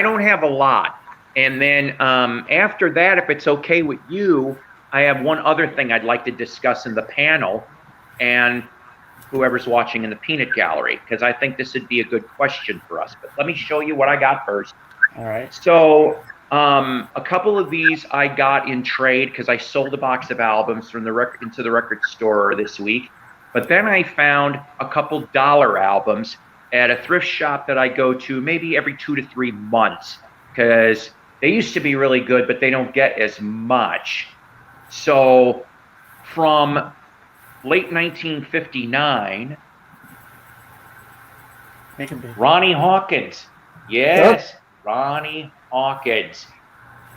don't have a lot. And then after that, if it's okay with you, I have one other thing I'd like to discuss in the panel, and whoever's watching in the peanut gallery, because I think this would be a good question for us. But let me show you what I got first. All right. So a couple of these I got in trade because I sold a box of albums from into the record store this week. But then I found a couple dollar albums at a thrift shop that I go to maybe every 2 to 3 months, because they used to be really good, but they don't get as much. So from late 1959, Ronnie Hawkins. Yes, yep. Ronnie Hawkins.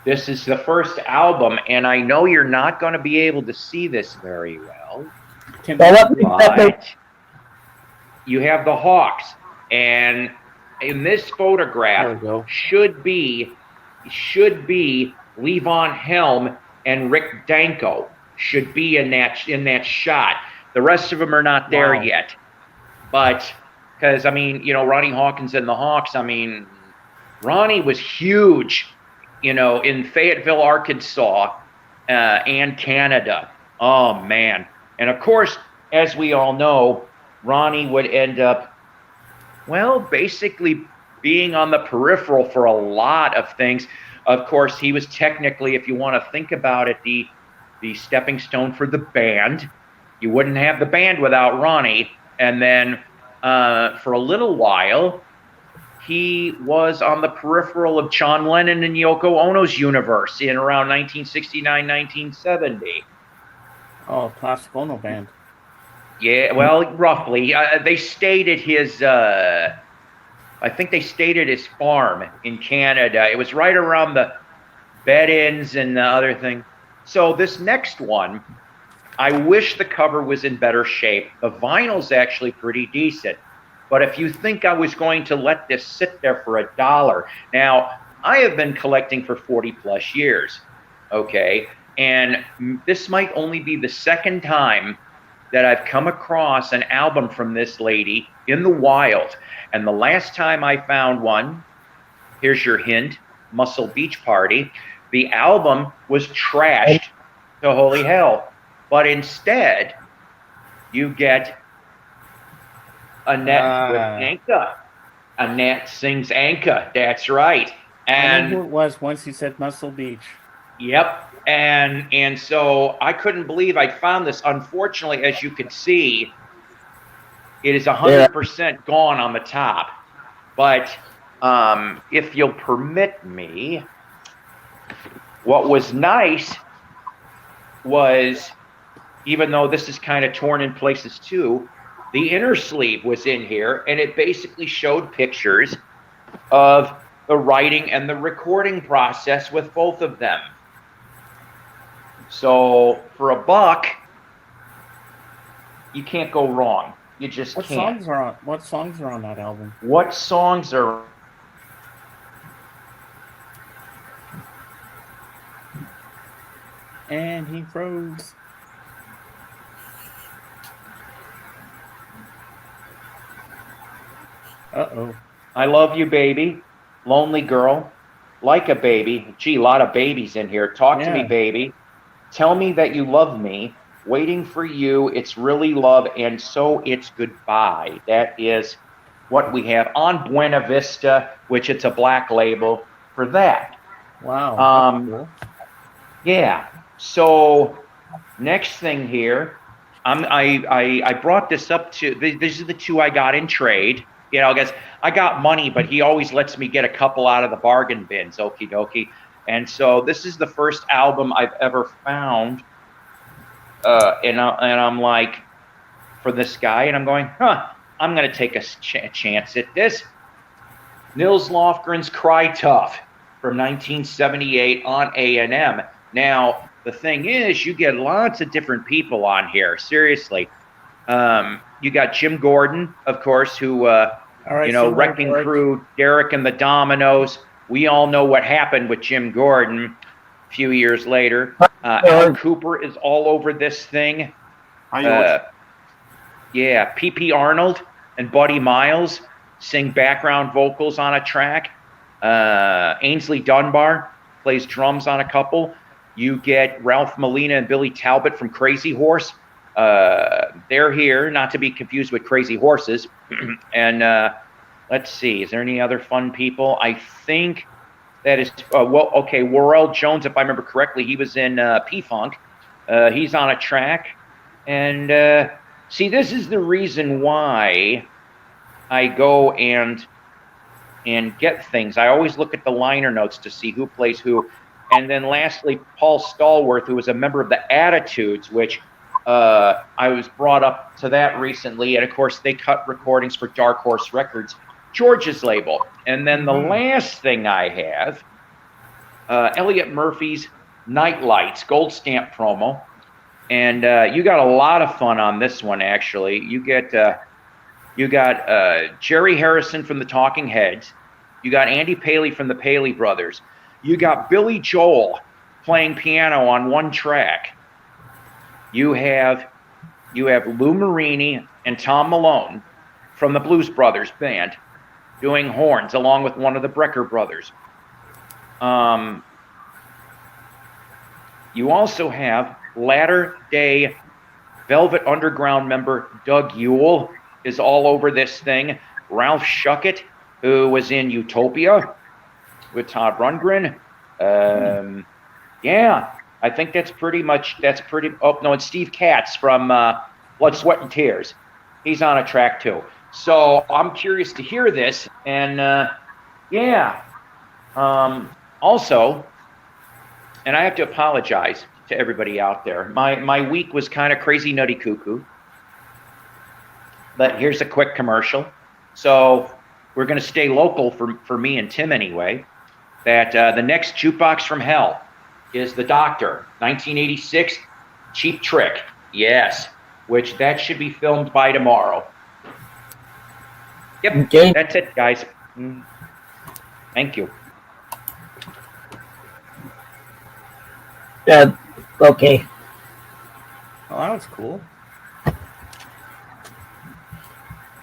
This is the first album, and I know you're not going to be able to see this very well. But you have the Hawks, and in this photograph should be Levon Helm and Rick Danko should be in that shot. The rest of them are not there yet, but because Ronnie Hawkins and the Hawks. Ronnie was huge in Fayetteville, Arkansas, and Canada. Oh man! And of course, as we all know, Ronnie would end up, well, basically being on the peripheral for a lot of things. Of course, he was technically, if you want to think about it, the stepping stone for the band. You wouldn't have the band without Ronnie. And then for a little while, he was on the peripheral of John Lennon and Yoko Ono's universe in around 1969, 1970. Oh, classic Ono band. Yeah, well, roughly. They stayed at his, I think they stayed at his farm in Canada. It was right around the bed-ins and the other thing. So this next one, I wish the cover was in better shape. The vinyl's actually pretty decent. But if you think I was going to let this sit there for $1, now, I have been collecting for 40 plus years, okay? And this might only be the second time that I've come across an album from this lady in the wild. And the last time I found one, here's your hint, Muscle Beach Party, the album was trashed to holy hell. But instead, you get Annette with Anka. Annette sings Anka, that's right. I And knew who it was once he said Muscle Beach. yep. And so I couldn't believe I found this. Unfortunately, as you can see, it is 100% gone on the top. But if you'll permit me, what was nice was, even though this is kind of torn in places too, the inner sleeve was in here, and it basically showed pictures of the writing and the recording process with both of them. So for $1, you can't go wrong. You just What can't. songs are on that album? What songs are? And he froze. Uh-oh. I Love You, Baby, Lonely Girl, Like a Baby. Gee, a lot of babies in here. Talk to me, baby. Tell Me That You Love Me. Waiting for You. It's Really Love, and So It's Goodbye. That is what we have on Buena Vista, which it's a black label for that. Wow. That's cool. Yeah. So next thing here, I brought this up to. These are the two I got in trade. I guess I got money, but he always lets me get a couple out of the bargain bins. Okie dokie. And so this is the first album I've ever found, and I'm like, for this guy, and I'm going, I'm going to take a chance at this. Nils Lofgren's Cry Tough from 1978 on A&M. Now, the thing is, you get lots of different people on here, seriously. You got Jim Gordon, of course, who, Wrecking Crew, Derek and the Dominoes. We all know what happened with Jim Gordon a few years later. Al Cooper is all over this thing. P.P. Arnold and Buddy Miles sing background vocals on a track. Ainsley Dunbar plays drums on a couple. You get Ralph Molina and Billy Talbot from Crazy Horse. They're here, not to be confused with Crazy Horses. And let's see, is there any other fun people? I think that is, Warrell Jones, if I remember correctly, he was in P-Funk. He's on a track. And see, this is the reason why I go and get things. I always look at the liner notes to see who plays who. And then lastly, Paul Stallworth, who was a member of the Attitudes, which I was brought up to that recently. And of course, they cut recordings for Dark Horse Records, George's label. And then the last thing I have, Elliot Murphy's Night Lights, gold stamp promo. And you got a lot of fun on this one, actually. You got Jerry Harrison from the Talking Heads. You got Andy Paley from the Paley Brothers. You got Billy Joel playing piano on one track. You have Lou Marini and Tom Malone from the Blues Brothers band doing horns along with one of the Brecker brothers. You also have latter-day Velvet Underground member Doug Yule is all over this thing. Ralph Schuckett, who was in Utopia with Todd Rundgren. Yeah, I think that's pretty. Oh no, it's Steve Katz from Blood, Sweat, and Tears. He's on a track too. So I'm curious to hear this, and also, and I have to apologize to everybody out there. My week was kind of crazy, nutty, cuckoo. But here's a quick commercial. So we're going to stay local for me and Tim anyway. That the next Jukebox from Hell is The Doctor, 1986, Cheap Trick. Yes, which that should be filmed by tomorrow. Yep, Okay. That's it, guys. Thank you. Okay. Well, that was cool.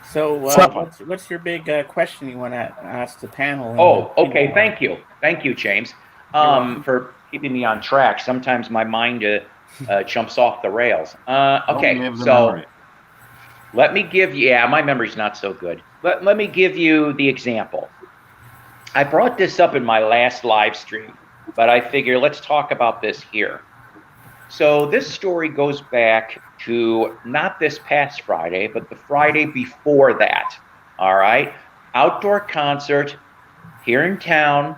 So, what's your big question you want to ask the panel? Oh, okay. Thank you, James, for keeping me on track. Sometimes my mind jumps off the rails. Okay, so let me give you. Yeah, my memory's not so good. Let me give you the example. I brought this up in my last live stream, but I figure let's talk about this here. So this story goes back to not this past Friday, but the Friday before that. All right. Outdoor concert here in town.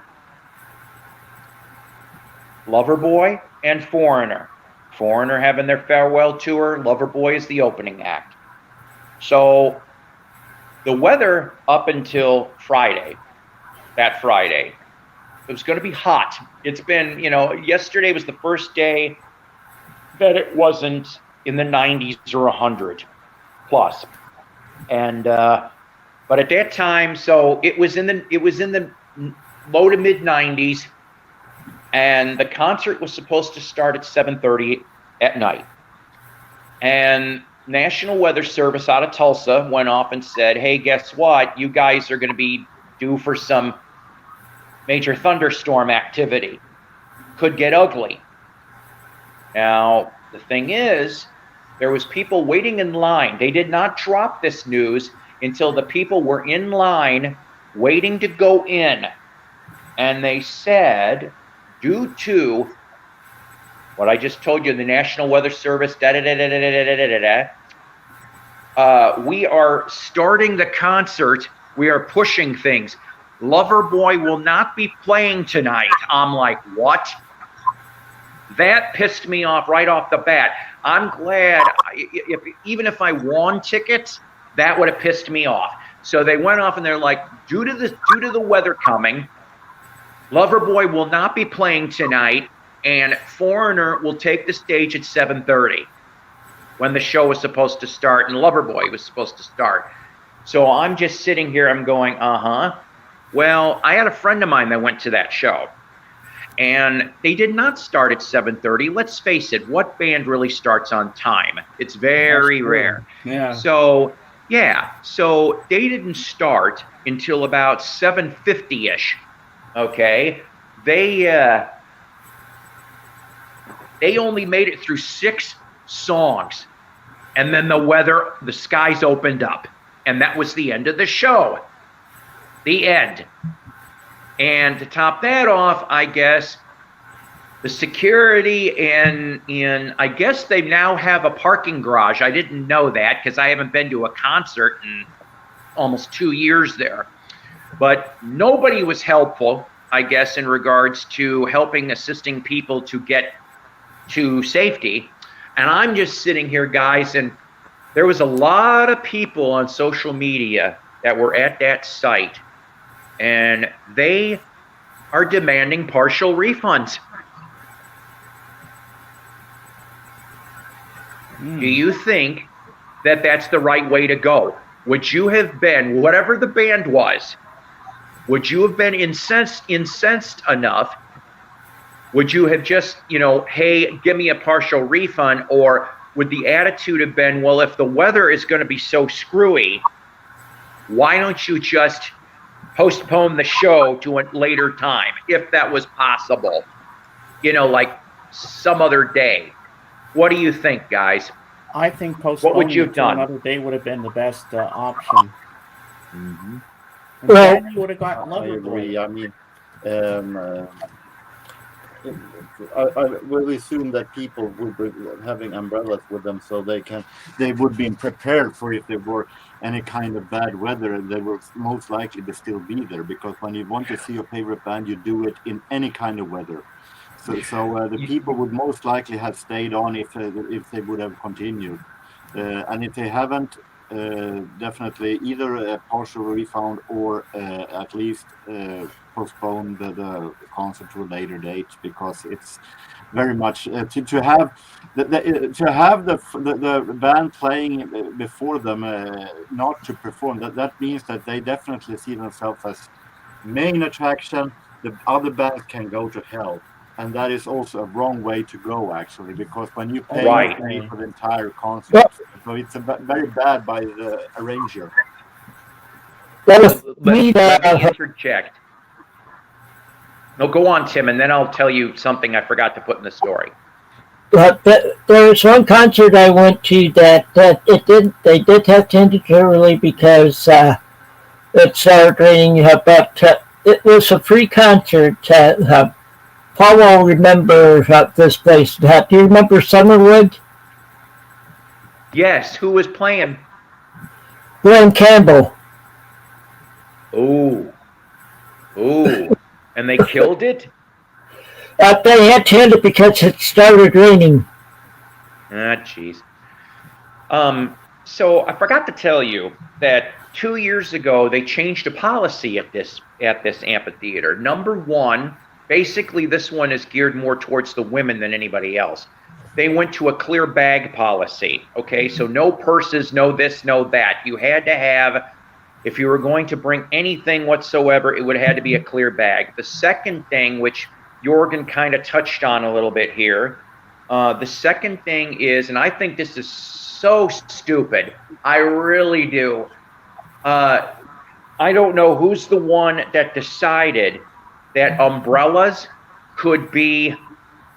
Loverboy and Foreigner. Foreigner having their farewell tour. Loverboy is the opening act. So the weather up until Friday, that Friday, it was going to be hot. It's been, yesterday was the first day that it wasn't in the 90s or 100 plus. And but at that time, so it was in the low to mid 90s, and the concert was supposed to start at 7:30 at night. And National Weather Service out of Tulsa went off and said, "Hey, guess what? You guys are going to be due for some major thunderstorm activity. Could get ugly." Now, the thing is, there was people waiting in line. They did not drop this news until the people were in line waiting to go in. And they said, due to what I just told you, the National Weather Service, we are starting the concert. We are pushing things. Loverboy will not be playing tonight. I'm like, what? That pissed me off right off the bat. I'm glad, even if I won tickets, that would have pissed me off. So they went off and they're like, due to the weather coming, Loverboy will not be playing tonight, and Foreigner will take the stage at 7:30 when the show was supposed to start and Loverboy was supposed to start. So I'm just sitting here, I'm going, Well, I had a friend of mine that went to that show. And they did not start at 7:30. Let's face it, what band really starts on time? It's very rare. Yeah. So they didn't start until about 7:50-ish. Okay. They only made it through 6 songs. And then the skies opened up. And that was the end of the show. The end. And to top that off, I guess the security in I guess they now have a parking garage. I didn't know that because I haven't been to a concert in almost 2 years there. But nobody was helpful, I guess, in regards to assisting people to get to safety. And I'm just sitting here, guys, and there was a lot of people on social media that were at that site. And they are demanding partial refunds. Do you think that that's the right way to go? Would you have been, whatever the band was, would you have been incensed enough? Would you have just, hey, give me a partial refund? Or would the attitude have been, well, if the weather is going to be so screwy, why don't you just postpone the show to a later time, if that was possible. Like some other day. What do you think, guys? I think postponing you have it to done? another day would have been the best option. Mm-hmm. And Well, then you would have got I agree. Loverboy. I mean, I will assume that people would be having umbrellas with them, so they would be prepared for if there were any kind of bad weather, they will most likely still be there, because when you want to see your favorite band, you do it in any kind of weather. So the people would most likely have stayed on if they would have continued, and if they haven't, definitely either a partial refund or at least postpone the concert to a later date, because it's very much to have the band playing before them, not to perform. That means that they definitely see themselves as main attraction. The other bands can go to hell. And that is also a wrong way to go, actually, because when you pay for the entire concert, so it's very bad by the arranger. Let me interject. No, go on, Tim, and then I'll tell you something I forgot to put in the story. But there was one concert I went to that they did have temperature early because it started raining, but it was a free concert. Paul will remember this place. Do you remember Summerwood? Yes. Who was playing? Glenn Campbell. Oh. And they killed it? They had to end it because it started raining. Jeez. So I forgot to tell you that 2 years ago they changed a policy at this amphitheater. Number one, basically this one is geared more towards the women than anybody else. They went to a clear bag policy. Okay, so no purses, no this, no that. You had to have, if you were going to bring anything whatsoever, it would have had to be a clear bag. The second thing, which Jorgen kind of touched on a little bit here, the second thing is, and I think this is so stupid, I really do. I don't know who's the one that decided that umbrellas could be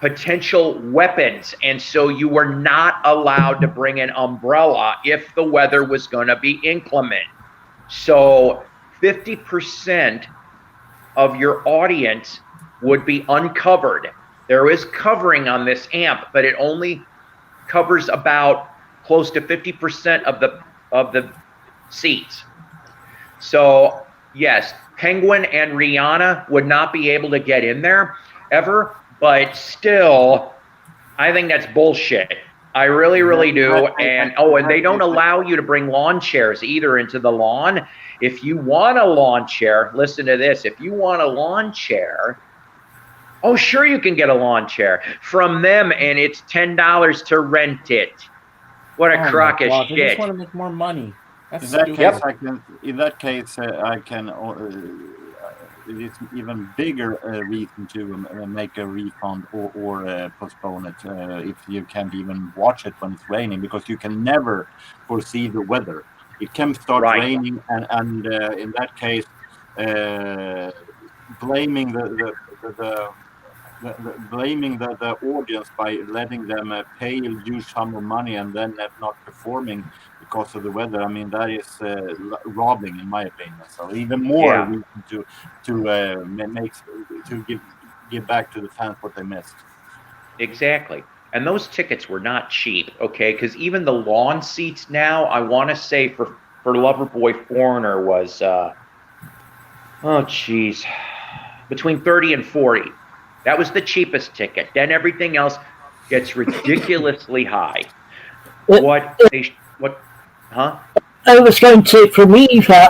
potential weapons, and so you were not allowed to bring an umbrella if the weather was going to be inclement. So 50% of your audience would be uncovered. There is covering on this amp, but it only covers about close to 50% of the seats. So yes, Penguin and Rihanna would not be able to get in there ever, but still, I think that's bullshit. I really, really do. And they don't allow you to bring lawn chairs either into the lawn. If you want a lawn chair, listen to this. If you want a lawn chair, oh, sure, you can get a lawn chair from them, and it's $10 to rent it. What a crock of shit. They just want to make more money. In that case, I can. It's even bigger reason to make a refund or postpone it if you can't even watch it when it's raining, because you can never foresee the weather. It can start raining, and in that case, blaming the audience by letting them pay a huge sum of money and then not performing because of the weather. I mean, that is robbing, in my opinion. So even more reason to give back to the fans what they missed. Exactly. And those tickets were not cheap, okay? Because even the lawn seats now, I want to say for Loverboy Foreigner was, between 30 and 40. That was the cheapest ticket. Then everything else gets ridiculously high. I was going to say, for me,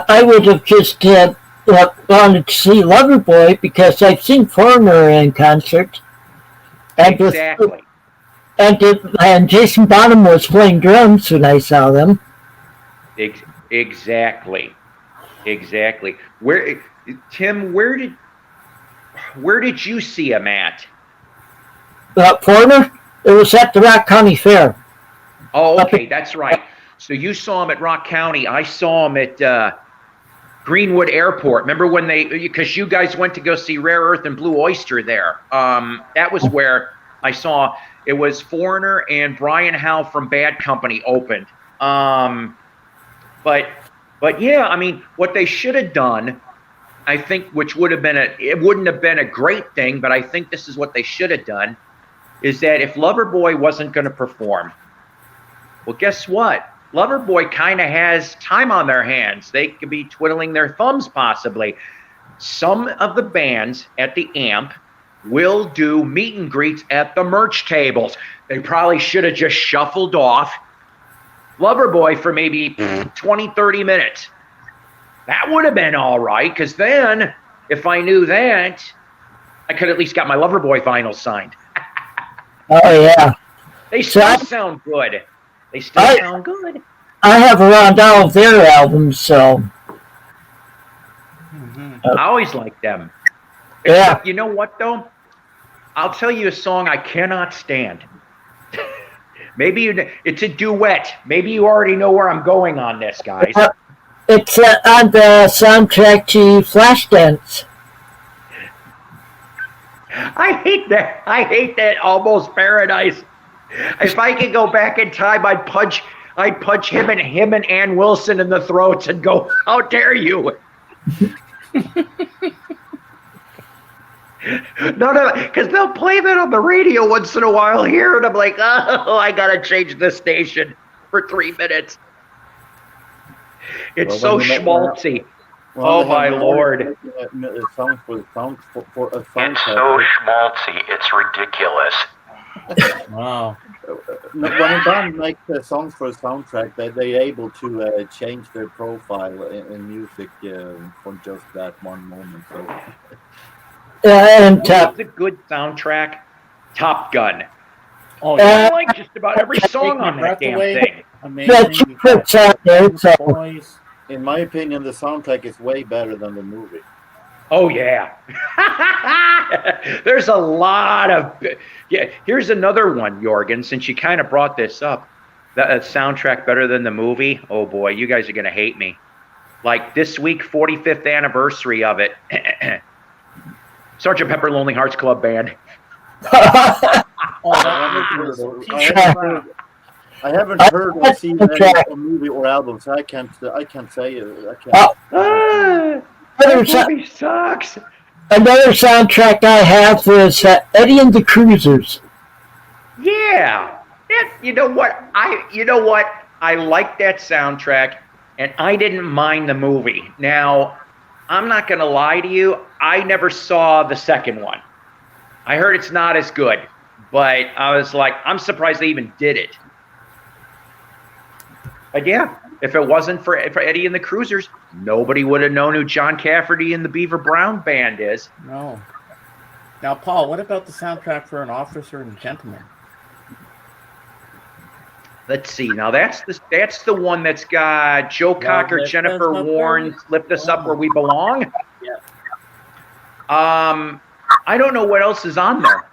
I would have just wanted to see Loverboy because I've seen Foreigner in concert. And exactly. And Jason Bonham was playing drums when I saw them. Exactly. Tim, where did you see him at? Foreigner? It was at the Rock County Fair. Oh, okay, that's right. So you saw him at Rock County. I saw him at Greenwood Airport. Remember when because you guys went to go see Rare Earth and Blue Oyster there. That was where I saw, it was Foreigner and Brian Howe from Bad Company opened. But yeah, I mean, what they should have done, I think, which would have been it wouldn't have been a great thing, but I think this is what they should have done, is that if Loverboy wasn't going to perform, well, guess what? Loverboy kind of has time on their hands. They could be twiddling their thumbs possibly. Some of the bands at the AMP will do meet and greets at the merch tables. They probably should have just shuffled off Loverboy for maybe 20, 30 minutes. That would have been all right, because then, if I knew that, I could at least got my Loverboy vinyl signed. Oh, yeah. They still sound good. They still sound good. I have around all of their albums, so. I always like them. Yeah. Except, you know what, though? I'll tell you a song I cannot stand. Maybe it's a duet. Maybe you already know where I'm going on this, guys. It's on the soundtrack to Flashdance. I hate that. I hate that Almost Paradise. If I could go back in time, I'd punch him and Ann Wilson in the throats and go, "How dare you!" No, because they'll play that on the radio once in a while here, and I'm like, oh, I gotta change the station for 3 minutes. It's so schmaltzy. Oh my lord! It sounds for a soundtrack. It's so schmaltzy, it's ridiculous. Wow. When a band makes songs for a soundtrack, they're able to change their profile in music for just that one moment. So. And What's a good soundtrack? Top Gun. Oh, yeah. I like just about every song on that damn thing. Amazing. Boys. In my opinion, the soundtrack is way better than the movie. Oh yeah. There's a lot of here's another one, Jorgen, since you kind of brought this up. The soundtrack better than the movie. Oh boy, you guys are gonna hate me. Like this week, 45th anniversary of it. Sgt. Pepper Lonely Hearts Club Band. I haven't heard or seen a movie or album, so I can't say it. That movie sucks. Another soundtrack I have is Eddie and the Cruisers. Yeah. You know what? I like that soundtrack, and I didn't mind the movie. Now, I'm not going to lie to you. I never saw the second one. I heard it's not as good, but I was like, I'm surprised they even did it. But yeah, if it wasn't for Eddie and the Cruisers, nobody would have known who John Cafferty and the Beaver Brown Band is. No. Now, Paul, what about the soundtrack for An Officer and Gentleman? Let's see. Now that's the one that's got Joe Cocker, Jennifer Warren, Lift Us Up Where We Belong. Yeah. I don't know what else is on there.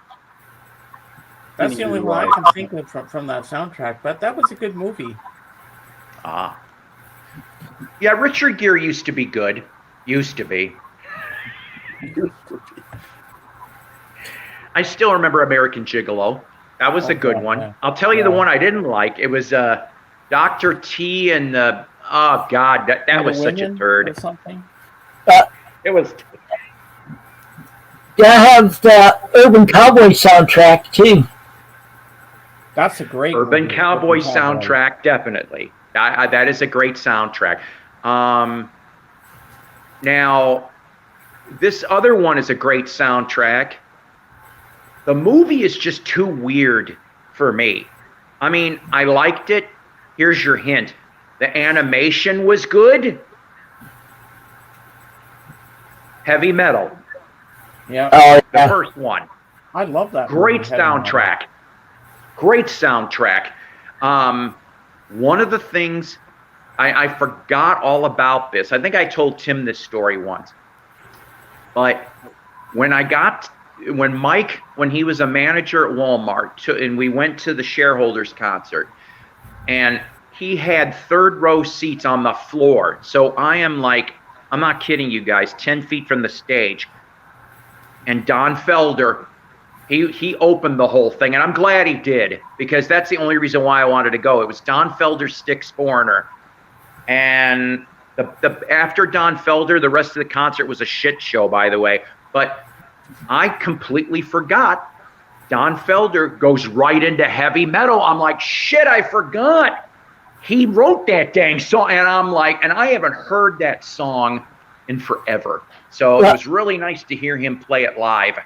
That's the only one I can think of from that soundtrack, but that was a good movie. Yeah, Richard Gere used to be good. Used to be. I still remember American Gigolo. That was a good one. Yeah. I'll tell you the one I didn't like. It was Dr. T and the... Oh, God, that was such a turd. Or something? It was... I have the Urban Cowboy soundtrack, too. That's a great Urban movie. Cowboy soundtrack, definitely. That is a great soundtrack. Now, this other one is a great soundtrack. The movie is just too weird for me. I mean, I liked it. Here's your hint. The animation was good. Heavy Metal. Yeah. The first one. I love that. Great movie, Heavy soundtrack. Metal. Great soundtrack. One of the things I forgot all about this. I think I told Tim this story once. But when Mike, when he was a manager at Walmart, and we went to the shareholders concert, and he had third row seats on the floor. So I am like I'm not kidding you guys, 10 feet from the stage. And Don Felder, he opened the whole thing, and I'm glad he did, because that's the only reason why I wanted to go. It was Don Felder, Styx, Foreigner. And after Don Felder, the rest of the concert was a shit show, by the way. But I completely forgot Don Felder goes right into heavy metal. I'm like, shit, I forgot. He wrote that dang song. And I'm like, and I haven't heard that song in forever. So it was really nice to hear him play it live.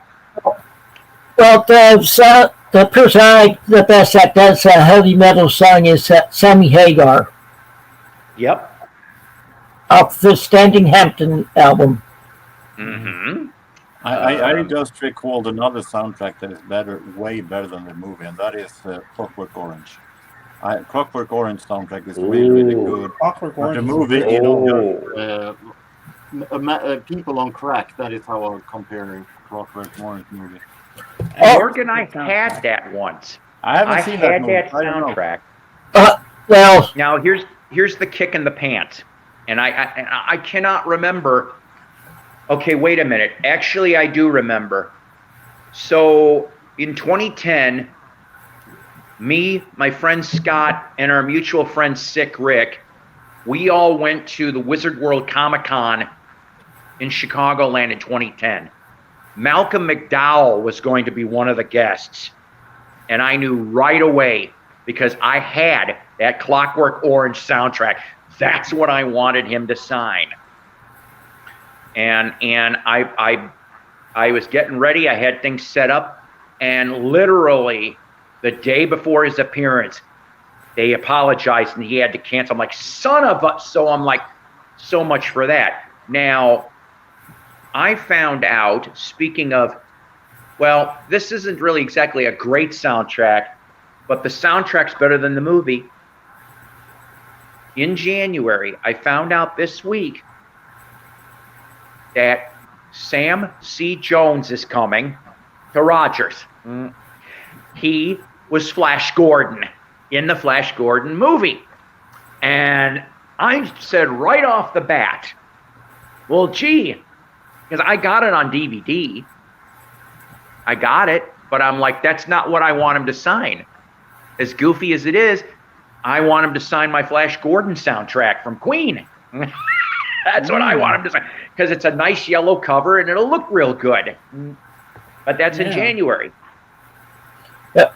Well, the person the best that does a heavy metal song is Sammy Hagar Yep. off the Standing Hampton album. Mm-hmm. I just recalled another soundtrack that is way better than the movie, and that is Clockwork Orange. Clockwork Orange soundtrack is really good. Clockwork But Orange. the movie, People on Crack. That is how I compare Clockwork Orange movie. Morgan, I had that once. I haven't seen that movie. that soundtrack. Well, Now here's the kick in the pants, and I cannot remember. Okay, wait a minute. Actually, I do remember. So in 2010, me, my friend Scott, and our mutual friend Sick Rick, we all went to the Wizard World Comic-Con in Chicagoland in 2010. Malcolm McDowell was going to be one of the guests, and I knew right away because I had that Clockwork Orange soundtrack. That's what I wanted him to sign. And I was getting ready. I had things set up, and literally the day before his appearance, they apologized and he had to cancel. I'm like, son of a. So I'm like, so much for that. Now, I found out, speaking of, well, this isn't really exactly a great soundtrack, but the soundtrack's better than the movie. In January, I found out this week that Sam C. Jones is coming to Rogers. He was Flash Gordon in the Flash Gordon movie. And I said right off the bat, well, gee, because I got it on DVD. I got it, but I'm like, that's not what I want him to sign. As goofy as it is, I want him to sign my Flash Gordon soundtrack from Queen. That's what I want him to sign, because it's a nice yellow cover and it'll look real good. But that's in January. I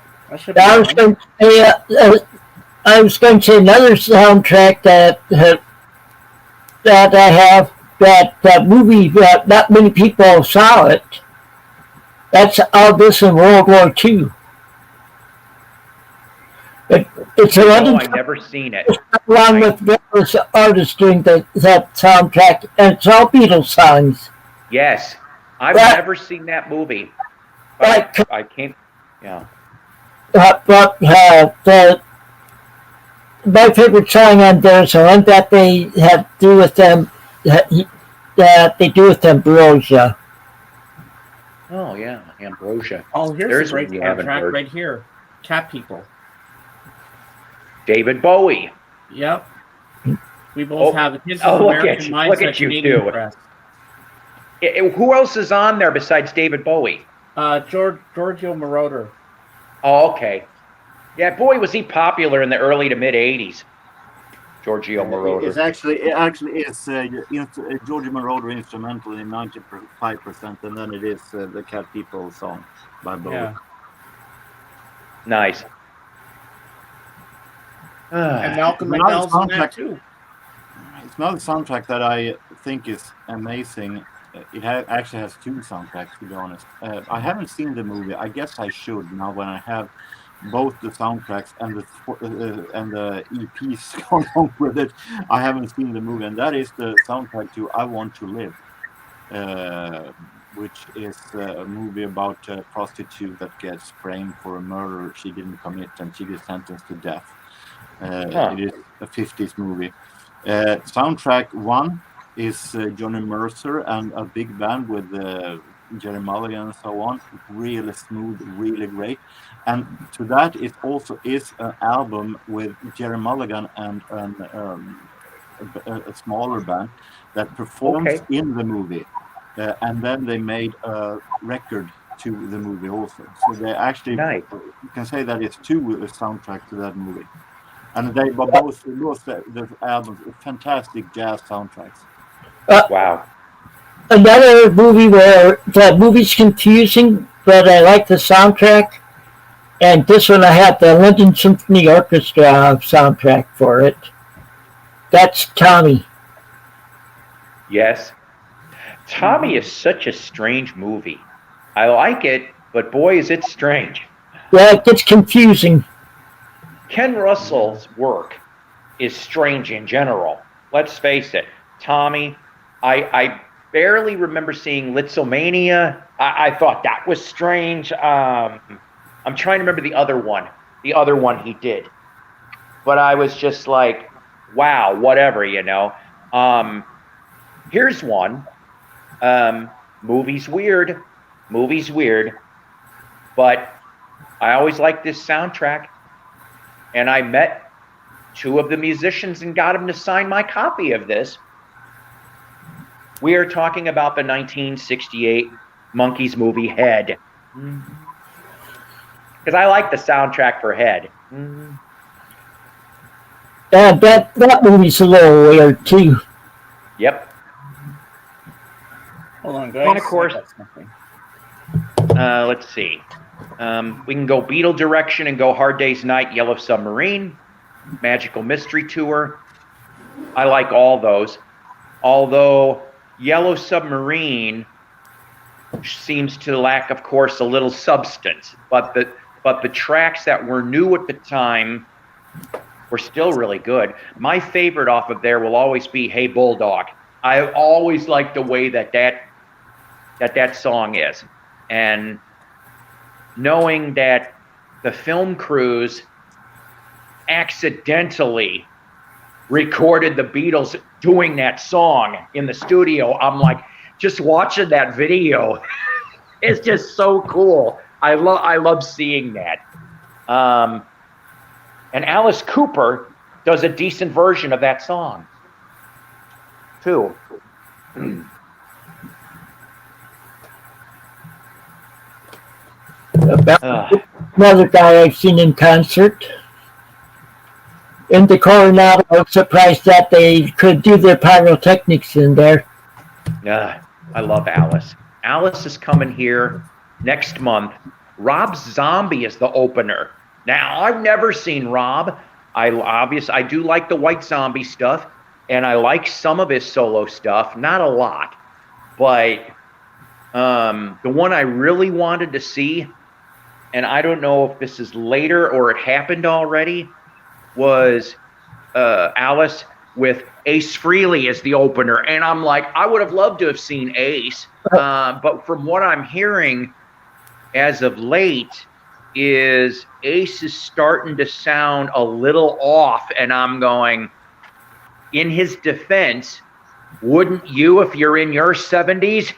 was going to say another soundtrack that I have, that movie that not many people saw it. That's All This in World War II. It's I've never seen it. Along with various artists doing that soundtrack, and it's all Beatles songs. Yes, I've never seen that movie. But I can't. Yeah. My favorite song on there is the one that they have do with them. That they do with Ambrosia. Oh yeah, Ambrosia. Oh, here's There's a great one you haven't soundtrack heard. right here. Cat People. David Bowie. Yep. We both have it. His is look American, at you. mine's Look a at you Canadian two. press. Who else is on there besides David Bowie? Giorgio Moroder. Oh, okay. Yeah, boy, was he popular in the early to mid '80s. Giorgio Moroder. It actually is Giorgio Moroder instrumental in 95%, and then it is the Cat People song by Bowie. Yeah. Nice. And Malcolm Another McDowell's in that soundtrack- too. It's another soundtrack that I think is amazing. It actually has two soundtracks, to be honest. I haven't seen the movie. I guess I should now when I have both the soundtracks and the EPs going on with it. I haven't seen the movie, and that is the soundtrack to I Want to Live, which is a movie about a prostitute that gets framed for a murder she didn't commit, and she gets sentenced to death. It is a 50s movie. Soundtrack one is Johnny Mercer and a big band with Jerry Mulligan and so on. Really smooth, really great. And to that, it also is an album with Jerry Mulligan and a smaller band that performs Okay. in the movie, and then they made a record to the movie also. So they actually, Nice. you can say that it's two soundtracks to that movie, and they were both the albums fantastic jazz soundtracks. Wow. Another movie where the movie's confusing, but I like the soundtrack. And this one I have the London Symphony Orchestra soundtrack for it. That's Tommy. Yes. Tommy is such a strange movie. I like it, but boy, is it strange. Yeah, it gets confusing. Ken Russell's work is strange in general. Let's face it. Tommy, I barely remember seeing Litzomania. I thought that was strange. I'm trying to remember the other one he did. But I was just like, wow, whatever, you know. Here's one. Movie's weird, but I always liked this soundtrack. And I met two of the musicians and got them to sign my copy of this. We are talking about the 1968 Monkees movie Head. Because I like the soundtrack for Head. That movie's a little weird too. Yep. Hold on, guys. And of course, let's see. We can go Beatle direction and go Hard Day's Night, Yellow Submarine, Magical Mystery Tour. I like all those. Although Yellow Submarine seems to lack, of course, a little substance. But the tracks that were new at the time were still really good. My favorite off of there will always be Hey Bulldog. I always like the way that song is. And knowing that the film crews accidentally recorded the Beatles doing that song in the studio, I'm like, just watching that video is just so cool. I love seeing that. And Alice Cooper does a decent version of that song, too. Another guy I've seen in concert. In the Coronado, I was surprised that they could do their pyrotechnics in there. Yeah, I love Alice. Alice is coming here next month. Rob Zombie is the opener. Now, I've never seen Rob. I do like the White Zombie stuff, and I like some of his solo stuff. Not a lot, but the one I really wanted to see, and I don't know if this is later or it happened already, was Alice with Ace Frehley as the opener. And I'm like, I would have loved to have seen Ace, but from what I'm hearing as of late is Ace is starting to sound a little off, and I'm going, in his defense, wouldn't you if you're in your 70s?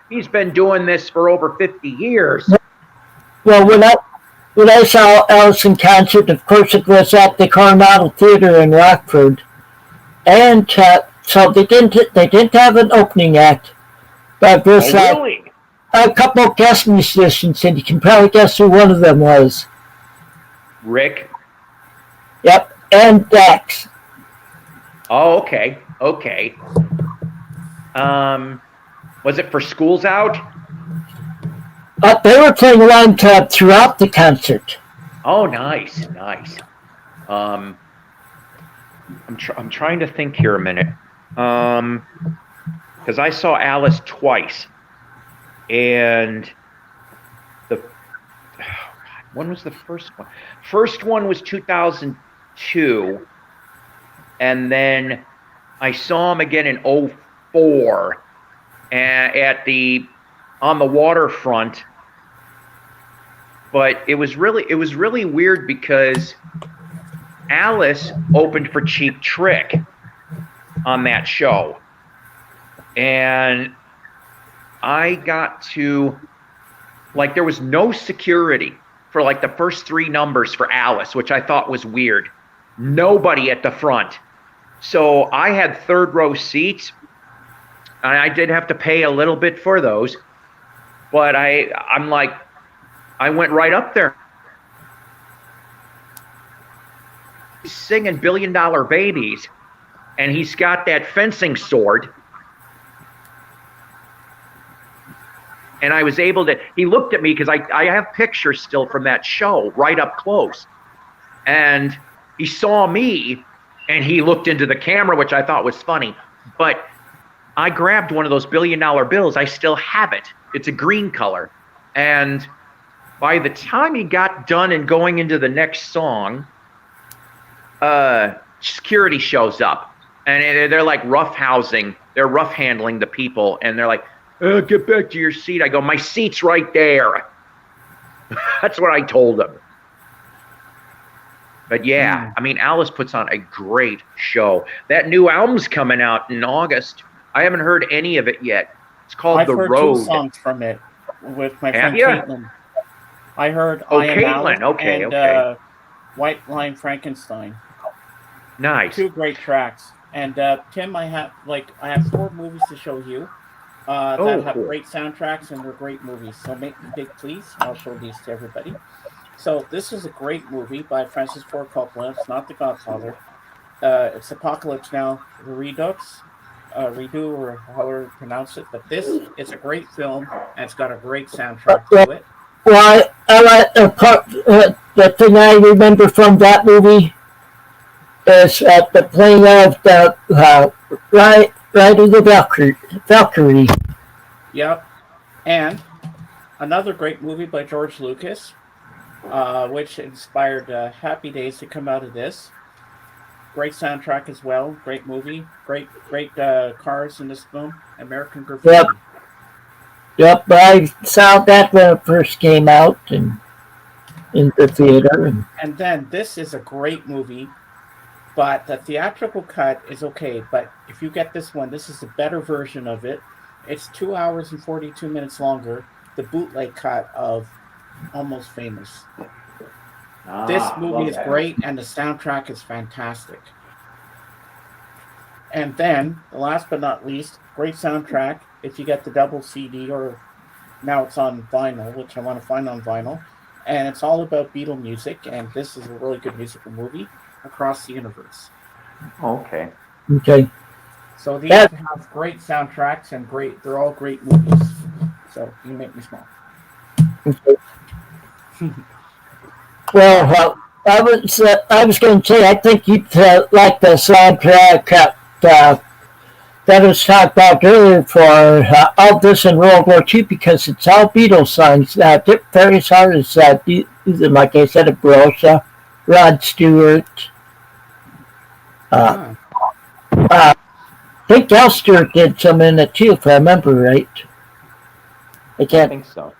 He's been doing this for over 50 years. Well, when I saw Alice in concert, of course it was at the Coronado Theater in Rockford, and so they didn't have an opening act, but there's Really? a couple of guest musicians, and you can probably guess who one of them was. Rick? Yep, and Dax. Oh, okay. Was it for School's Out? They were playing along throughout the concert. Oh, nice. I'm trying to think here a minute. Because I saw Alice twice, and when was the first one? First one was 2002, and then I saw him again in 2004 on the waterfront. But it was really weird because Alice opened for Cheap Trick on that show. And I got to, there was no security for the first three numbers for Alice, which I thought was weird. Nobody at the front. So I had third row seats, and I did have to pay a little bit for those. But I'm like, I went right up there. He's singing $1 Billion Babies, and he's got that fencing sword. And I was able to, he looked at me because I have pictures still from that show right up close. And he saw me and he looked into the camera, which I thought was funny. But I grabbed one of those $1 billion bills. I still have it. It's a green color. And by the time he got done and going into the next song, security shows up. And they're like roughhousing. They're rough handling the people. And they're like, get back to your seat. I go, my seat's right there. That's what I told them. But yeah, I mean, Alice puts on a great show. That new album's coming out in August. I haven't heard any of it yet. It's called I've The heard Road. 2 songs from it with my friend ya? Caitlin. I heard Oh, I Am Caitlin. Alice Okay, and okay. White Line Frankenstein. Nice. 2 great tracks. And Tim, I have 4 movies to show you that have cool. great soundtracks and they're great movies. So make me big, please. I'll show these to everybody. So this is a great movie by Francis Ford Coppola. It's not The Godfather. It's Apocalypse Now, The Redux, Redo, or however you pronounce it. But this is a great film, and it's got a great soundtrack to it. Well, I like the thing I remember from that movie is the playing of the Ride of the Valkyrie. Yep. And another great movie by George Lucas, which inspired Happy Days to come out of this. Great soundtrack as well. Great movie. Great cars in this film. American Graffiti. Yep, I saw that when it first came out in the theater. And then this is a great movie, but the theatrical cut is okay. But if you get this one, this is a better version of it. It's 2 hours and 42 minutes longer. The bootleg cut of Almost Famous. This movie is great, and the soundtrack is fantastic. And then, last but not least, great soundtrack. If you get the double CD, or now it's on vinyl, which I want to find on vinyl, and it's all about Beatle music, and this is a really good musical movie, Across the Universe. Okay. Okay. So these have great soundtracks and they're all great movies. So you make me smile. Okay. Well, I was going to say, I think you'd like the soundtrack that was talked about earlier for all this in World War II, because it's all Beatles songs. Various artists, like I said, Brosa, Rod Stewart. I think Al Stewart did some in it too, if I remember right. I think so.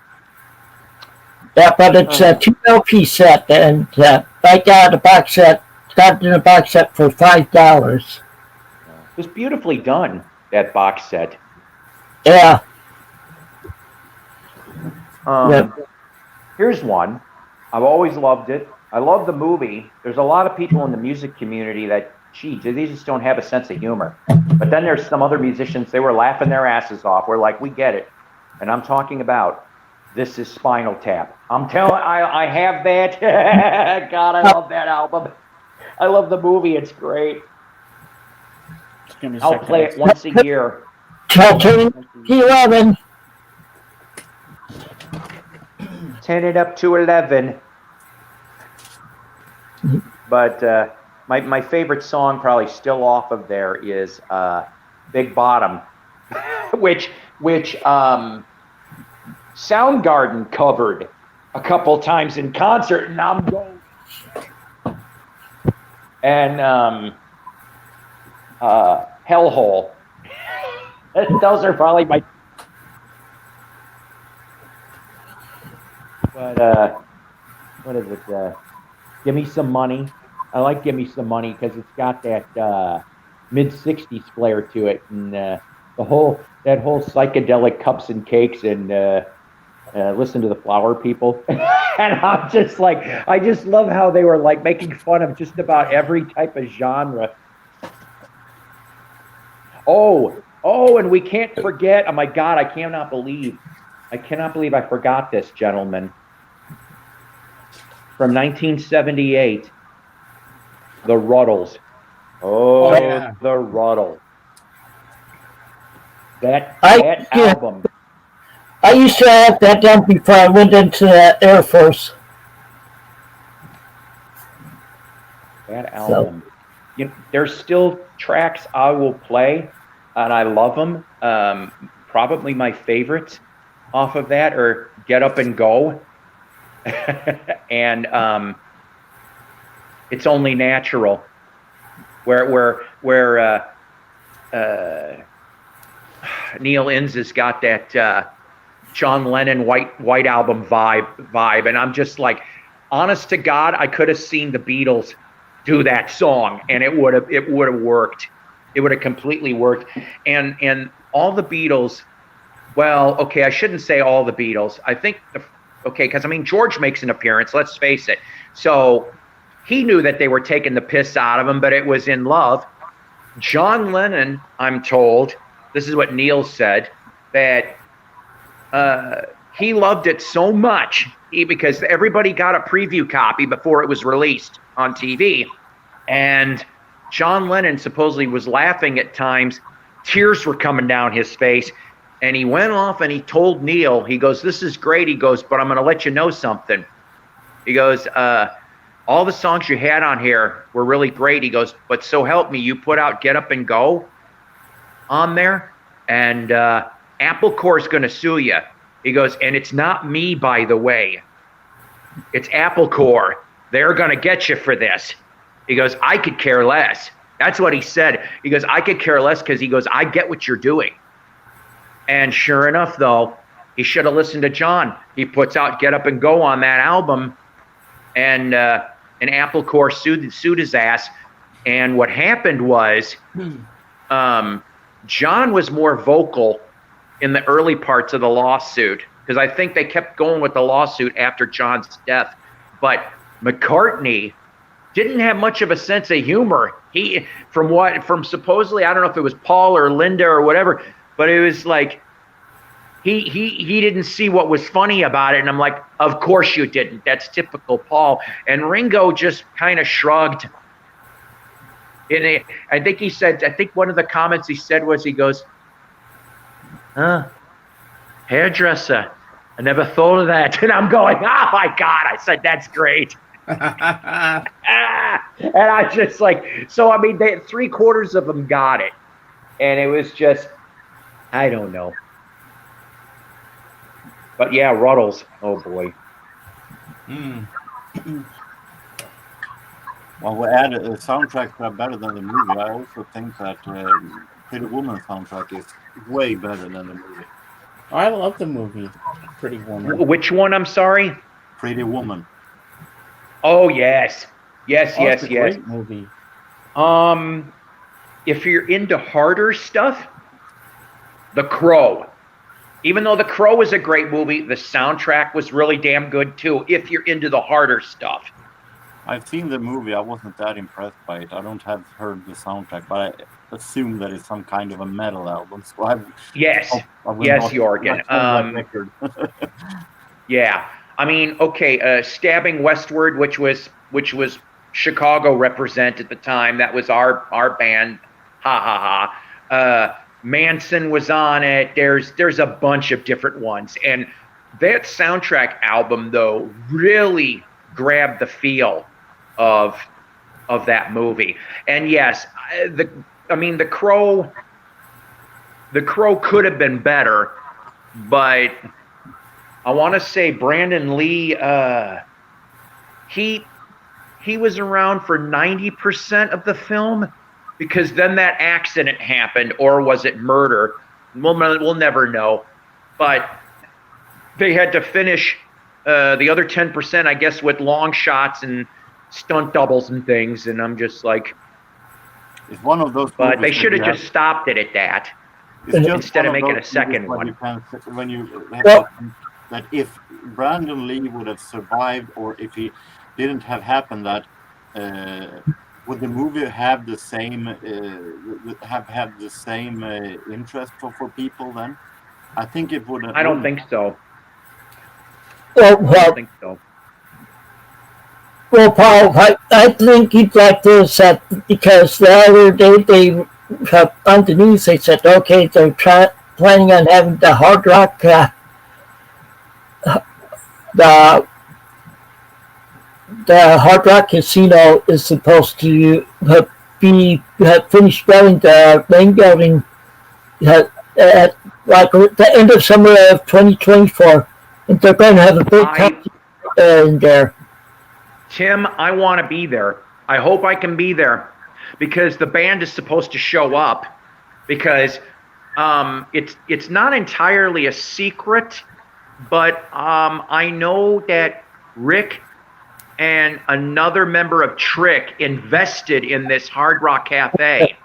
Yeah, but it's a 2 LP set, and I got a box set. Got it in a box set for $5. It was beautifully done, that box set. Yeah. Here's one. I've always loved it. I love the movie. There's a lot of people in the music community that, they just don't have a sense of humor. But then there's some other musicians, they were laughing their asses off. We're like, we get it. And I'm talking about This Is Spinal Tap. I'm telling, I have that. God, I love that album. I love the movie. It's great. I'll play it once a year. Turn 11. Turn it up to 11. But my favorite song, probably still off of there, is Big Bottom, which Soundgarden covered a couple times in concert, and I'm going. And Hellhole. Those are probably my. But what is it? Give Me Some Money. I like Give Me Some Money because it's got that mid-'60s flair to it, and that whole psychedelic Cups and Cakes and Listen to the Flower People. And I'm just like, I just love how they were like making fun of just about every type of genre. Oh, and we can't forget, oh my God, I cannot believe I forgot this, gentlemen. From 1978, The Ruddles. Oh, yeah. The Ruddles. That Yeah. album. I used to have that down before I went into the Air Force. That album. You know, there's still tracks I will play, and I love them. Probably my favorites off of that are "Get Up and Go," and "It's Only Natural," where Neil Innes has got that John Lennon White Album vibe, and I'm just like, honest to God, I could have seen the Beatles do that song, and it would have worked. It would have completely worked. And all the Beatles. Well, okay, I shouldn't say all the Beatles. I think because I mean George makes an appearance. Let's face it. So he knew that they were taking the piss out of him, but it was in love. John Lennon, I'm told, this is what Neil said, that he loved it so much because everybody got a preview copy before it was released on TV. And John Lennon supposedly was laughing at times. Tears were coming down his face. And he went off and he told Neil, he goes, "This is great." He goes, "But I'm going to let you know something." He goes, "All the songs you had on here were really great." He goes, "But so help me, you put out Get Up and Go on there. And Apple Corps is going to sue you." He goes, "And it's not me, by the way. It's Apple Corps. They're going to get you for this." He goes, "I could care less." That's what he said. He goes, "I could care less," because he goes, "I get what you're doing." And sure enough, though, he should have listened to John. He puts out Get Up and Go on that album, and Apple Corps sued his ass. And what happened was John was more vocal in the early parts of the lawsuit, because I think they kept going with the lawsuit after John's death. But McCartney didn't have much of a sense of humor. From supposedly, I don't know if it was Paul or Linda or whatever, but it was like he didn't see what was funny about it. And I'm like, of course you didn't. That's typical Paul. And Ringo just kind of shrugged. And I think one of the comments he said was, he goes, hairdresser. I never thought of that. And I'm going, oh my God. I said, that's great. And I just like, so I mean, 3/4 of them got it. And it was just, I don't know. But yeah, Ruddles. Oh boy. Well, we added soundtracks are better than the movie. I also think that Pretty Woman soundtrack is way better than the movie. I love the movie Pretty Woman. Which one? I'm sorry. Pretty Woman. Oh yes, yes. Great movie. If you're into harder stuff, The Crow. Even though The Crow is a great movie, the soundtrack was really damn good too. If you're into the harder stuff. I've seen the movie. I wasn't that impressed by it. I don't have heard the soundtrack, but I assume that it's some kind of a metal album. So yes, Jorgen. Yeah, I mean, okay, Stabbing Westward, which was Chicago represent at the time. That was our band. Ha ha ha. Manson was on it. There's a bunch of different ones, and that soundtrack album though really grabbed the feel of that movie. And yes, the Crow could have been better, but I want to say Brandon Lee, he was around for 90% of the film, because then that accident happened, or was it murder? We'll never know. But they had to finish the other 10%, I guess, with long shots and stunt doubles and things. And I'm just like, it's one of those. But they should have just stopped it at that, instead of making a second one. When you have that if Brandon Lee would have survived, or if he didn't have happened, that would the movie have the same interest for people then? I think it would. I don't think so. Well, I don't think so. Well, Paul, I think you'd like this because the other day they on the news they said, okay, they're planning on having the Hard Rock, the Hard Rock Casino is supposed to be finished building the main building at like the end of summer of 2024, and they're going to have a big concert in there. Tim, I want to be there. I hope I can be there because the band is supposed to show up because it's not entirely a secret, but I know that Rick and another member of Trick invested in this Hard Rock Cafe.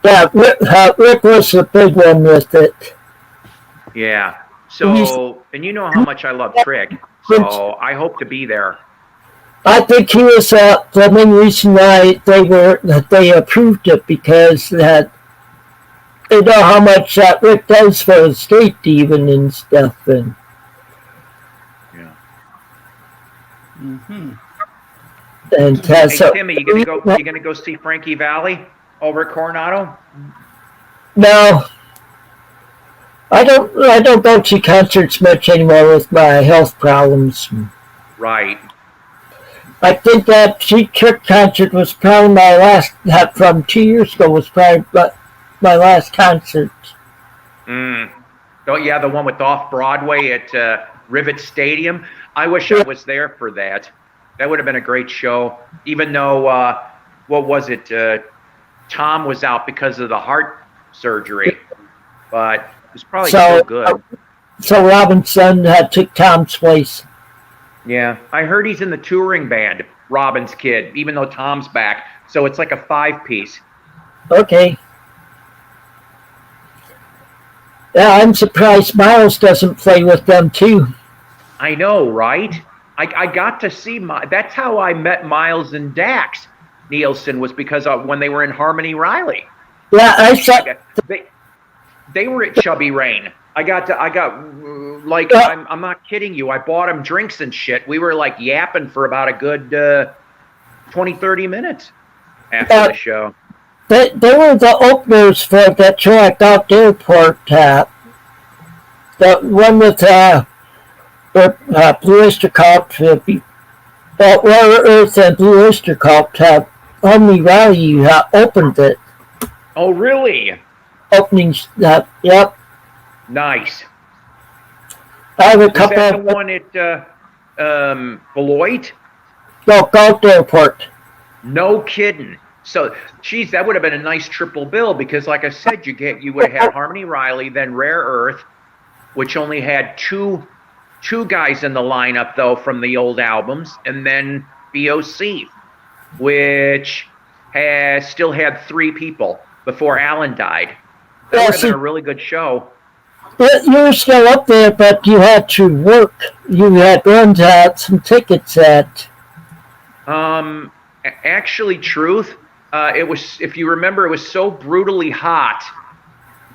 Yeah, Rick was the big one with it. Yeah. So, and you know how much I love Trick, so I hope to be there. I think he was the main reason why they approved it, because that they know how much Rick does for the state even and stuff, and yeah. Mm-hmm. And Hey so Timmy, you gonna go see Frankie Valli over at Coronado? no, I don't go to concerts much anymore with my health problems. Right. I think that Cheap Trick concert was probably my last, from 2 years ago, was probably my last concert. Oh yeah, the one with Off Broadway at Rivet Stadium. I wish I was there for that. That would have been a great show. Even though, what was it? Tom was out because of the heart surgery, but it was probably still good. So Robinson took Tom's place. Yeah, I heard he's in the touring band, Robin's kid, even though Tom's back. So it's like a 5-piece. Okay. Yeah, I'm surprised Miles doesn't play with them too. I know, right? I got to see that's how I met Miles and Dax Nielsen, was because when they were in Harmony Riley. Yeah, I saw. They were at Chubby Rain. I'm not kidding you. I bought them drinks and shit. We were like yapping for about a good 20, 30 minutes after the show. They were the openers for that show at Galt Airport. The one with Blue Oyster Cult, Rare Earth and Blue Oyster Cult. Harmony Rally opened it. Oh, really? Openings. Yep. Nice. I have a Was couple. that the one at Beloit? No, Galt Airport. No kidding. So, geez, that would have been a nice triple bill because, like I said, you would have had Harmony Riley, then Rare Earth, which only had two guys in the lineup though from the old albums, and then BOC, which still had 3 people before Alan died. That would have been a really good show. You were still up there, but you had to work. You had earned some tickets at. Actually, truth. It was, if you remember, it was so brutally hot,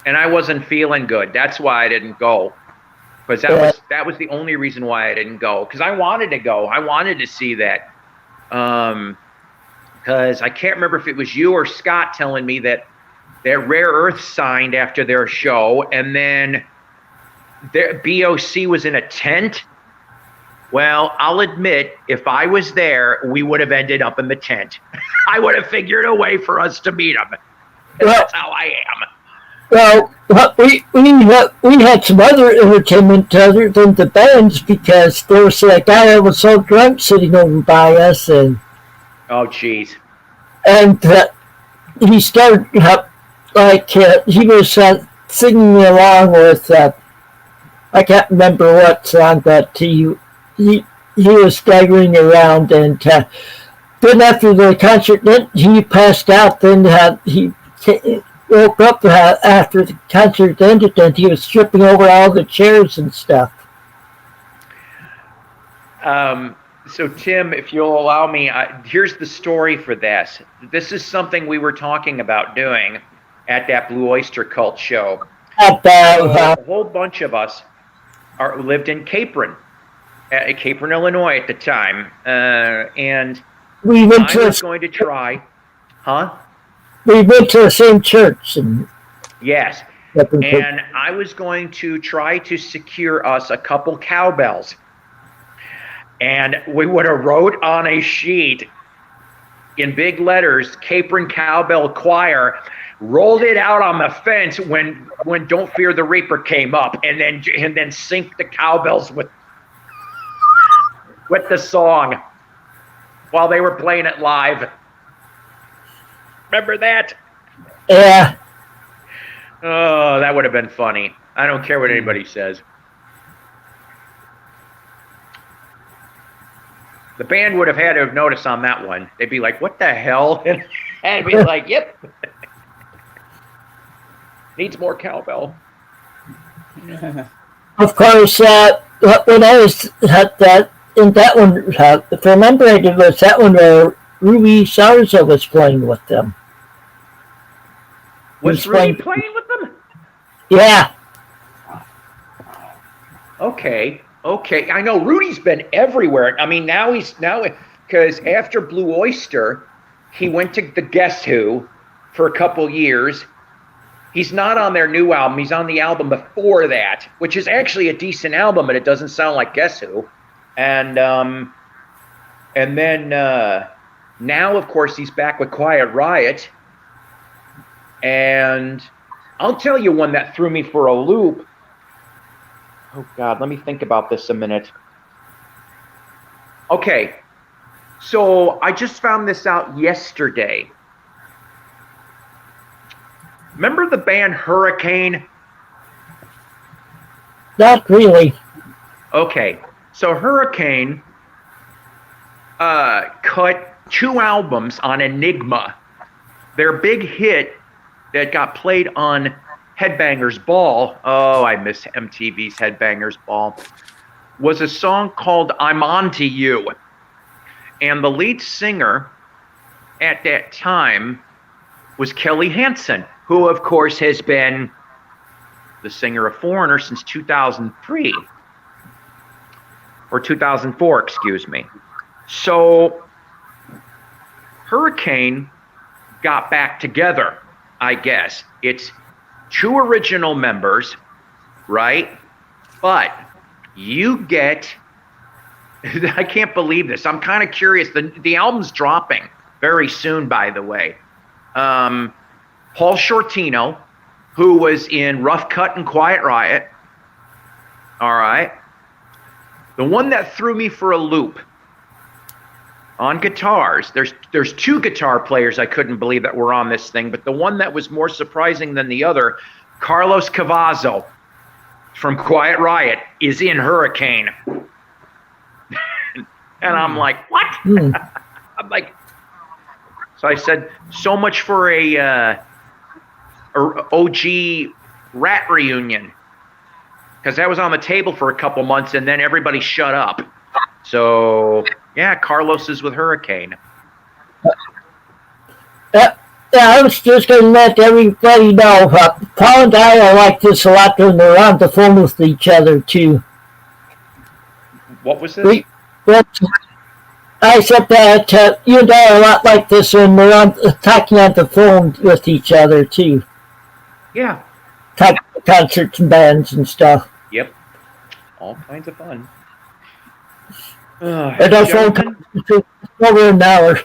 and I wasn't feeling good. That's why I didn't go. Because that was the only reason why I didn't go. Because I wanted to go. I wanted to see that. Because I can't remember if it was you or Scott telling me that Rare Earth signed after their show, and then their BOC was in a tent. Well, I'll admit, if I was there, we would have ended up in the tent. I would have figured a way for us to meet them. That's how I am. Well, we had some other entertainment other than the bands, because there was a guy that was so drunk sitting over by us, and oh, jeez, and he started he was singing along with I can't remember what song, but he was staggering around, and then after the concert, then he passed out. Then he woke up after the concert ended, and he was stripping over all the chairs and stuff. So Tim, if you'll allow me, here's the story for this. This is something we were talking about doing at that Blue Oyster Cult show. So a whole bunch of us lived in Capron, Illinois at the time, and we went I to was going to try, we went to the same church. Yes, and I was going to try to secure us a couple cowbells. And we would have wrote on a sheet in big letters, Capron Cowbell Choir, rolled it out on the fence when Don't Fear the Reaper came up, and then sync the cowbells with the song while they were playing it live. Remember that? Yeah. Oh, that would have been funny. I don't care what anybody says. The band would have had to have noticed on that one. They'd be like, what the hell? And I'd be like, yep. Needs more cowbell. Of course, when I was at that, in that one, if I remember right, it was that one where Ruby Sarza was playing with them. Was Ruby playing with them? Yeah. Okay. I know Rudy's been everywhere. I mean, now because after Blue Oyster, he went to the Guess Who for a couple years. He's not on their new album. He's on the album before that, which is actually a decent album, but it doesn't sound like Guess Who. And then now, of course, he's back with Quiet Riot. And I'll tell you one that threw me for a loop. Oh, God, let me think about this a minute. Okay, so I just found this out yesterday. Remember the band Hurricane? Not really. Okay, so Hurricane cut 2 albums on Enigma. Their big hit that got played on Headbangers Ball, oh, I miss MTV's Headbangers Ball, was a song called I'm On to You. And the lead singer at that time was Kelly Hansen, who, of course, has been the singer of Foreigner since 2003. Or 2004, excuse me. So Hurricane got back together, I guess. It's 2 original members, right? But you get, I can't believe this. I'm kind of curious. The album's dropping very soon, by the way. Paul Shortino, who was in Rough Cut and Quiet Riot. All right. The one that threw me for a loop on guitars, there's 2 guitar players I couldn't believe that were on this thing, but the one that was more surprising than the other, Carlos Cavazo from Quiet Riot, is in Hurricane. And I'm like, what? I'm like, so I said, so much for a OG Rat reunion, because that was on the table for a couple months and then everybody shut up. So yeah, Carlos is with Hurricane. Yeah, I was just going to let everybody know, Paul and I like this a lot when we're on the phone with each other, too. What was this? I said that you and I are a lot like this when we're talking on the phone with each other, too. Yeah. Talking about concerts and bands and stuff. Yep. All kinds of fun. And our phone concerts over an hour.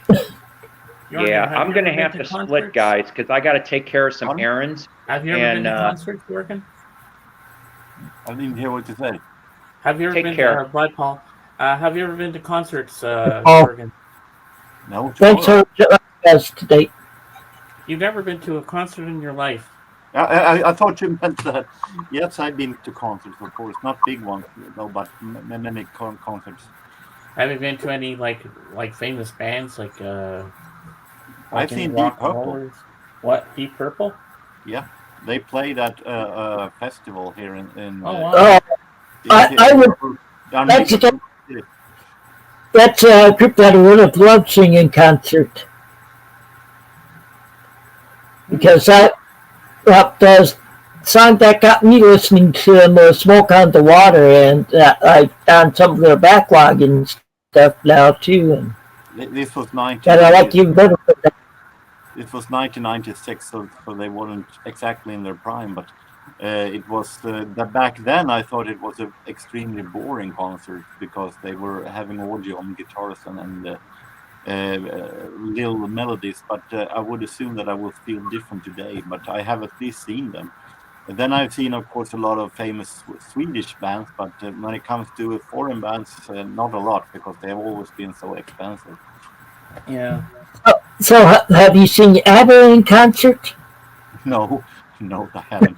Yeah, I'm going to have to split, guys, because I got to take care of some errands. Have you ever been to concerts, Working? I didn't hear what you said. Have you ever Take been care. to Blood Paul? Have you ever been to concerts, Working? No. Thanks for us today. You've never been to a concert in your life. I thought you meant that. Yes, I've been to concerts, of course, not big ones, no, but many concerts. Have you been to any like famous bands like I've any seen Deep rock and Purple. rollers? What, Deep Purple? Yeah, they played at a festival here in. Oh wow! I would. That's That's a group that I would have loved seeing in concert. Because the song that got me listening to them was Smoke on the Water, and I on some of their backlog and stuff now too. And This was I like even better for that. It was 1996, so they weren't exactly in their prime, but it was back then. I thought it was an extremely boring concert because they were having audio on guitars and little melodies. But I would assume that I will feel different today. But I have at least seen them. And then I've seen, of course, a lot of famous Swedish bands, but when it comes to foreign bands, not a lot because they have always been so expensive. Yeah. So have you seen ABBA in concert? No, I haven't.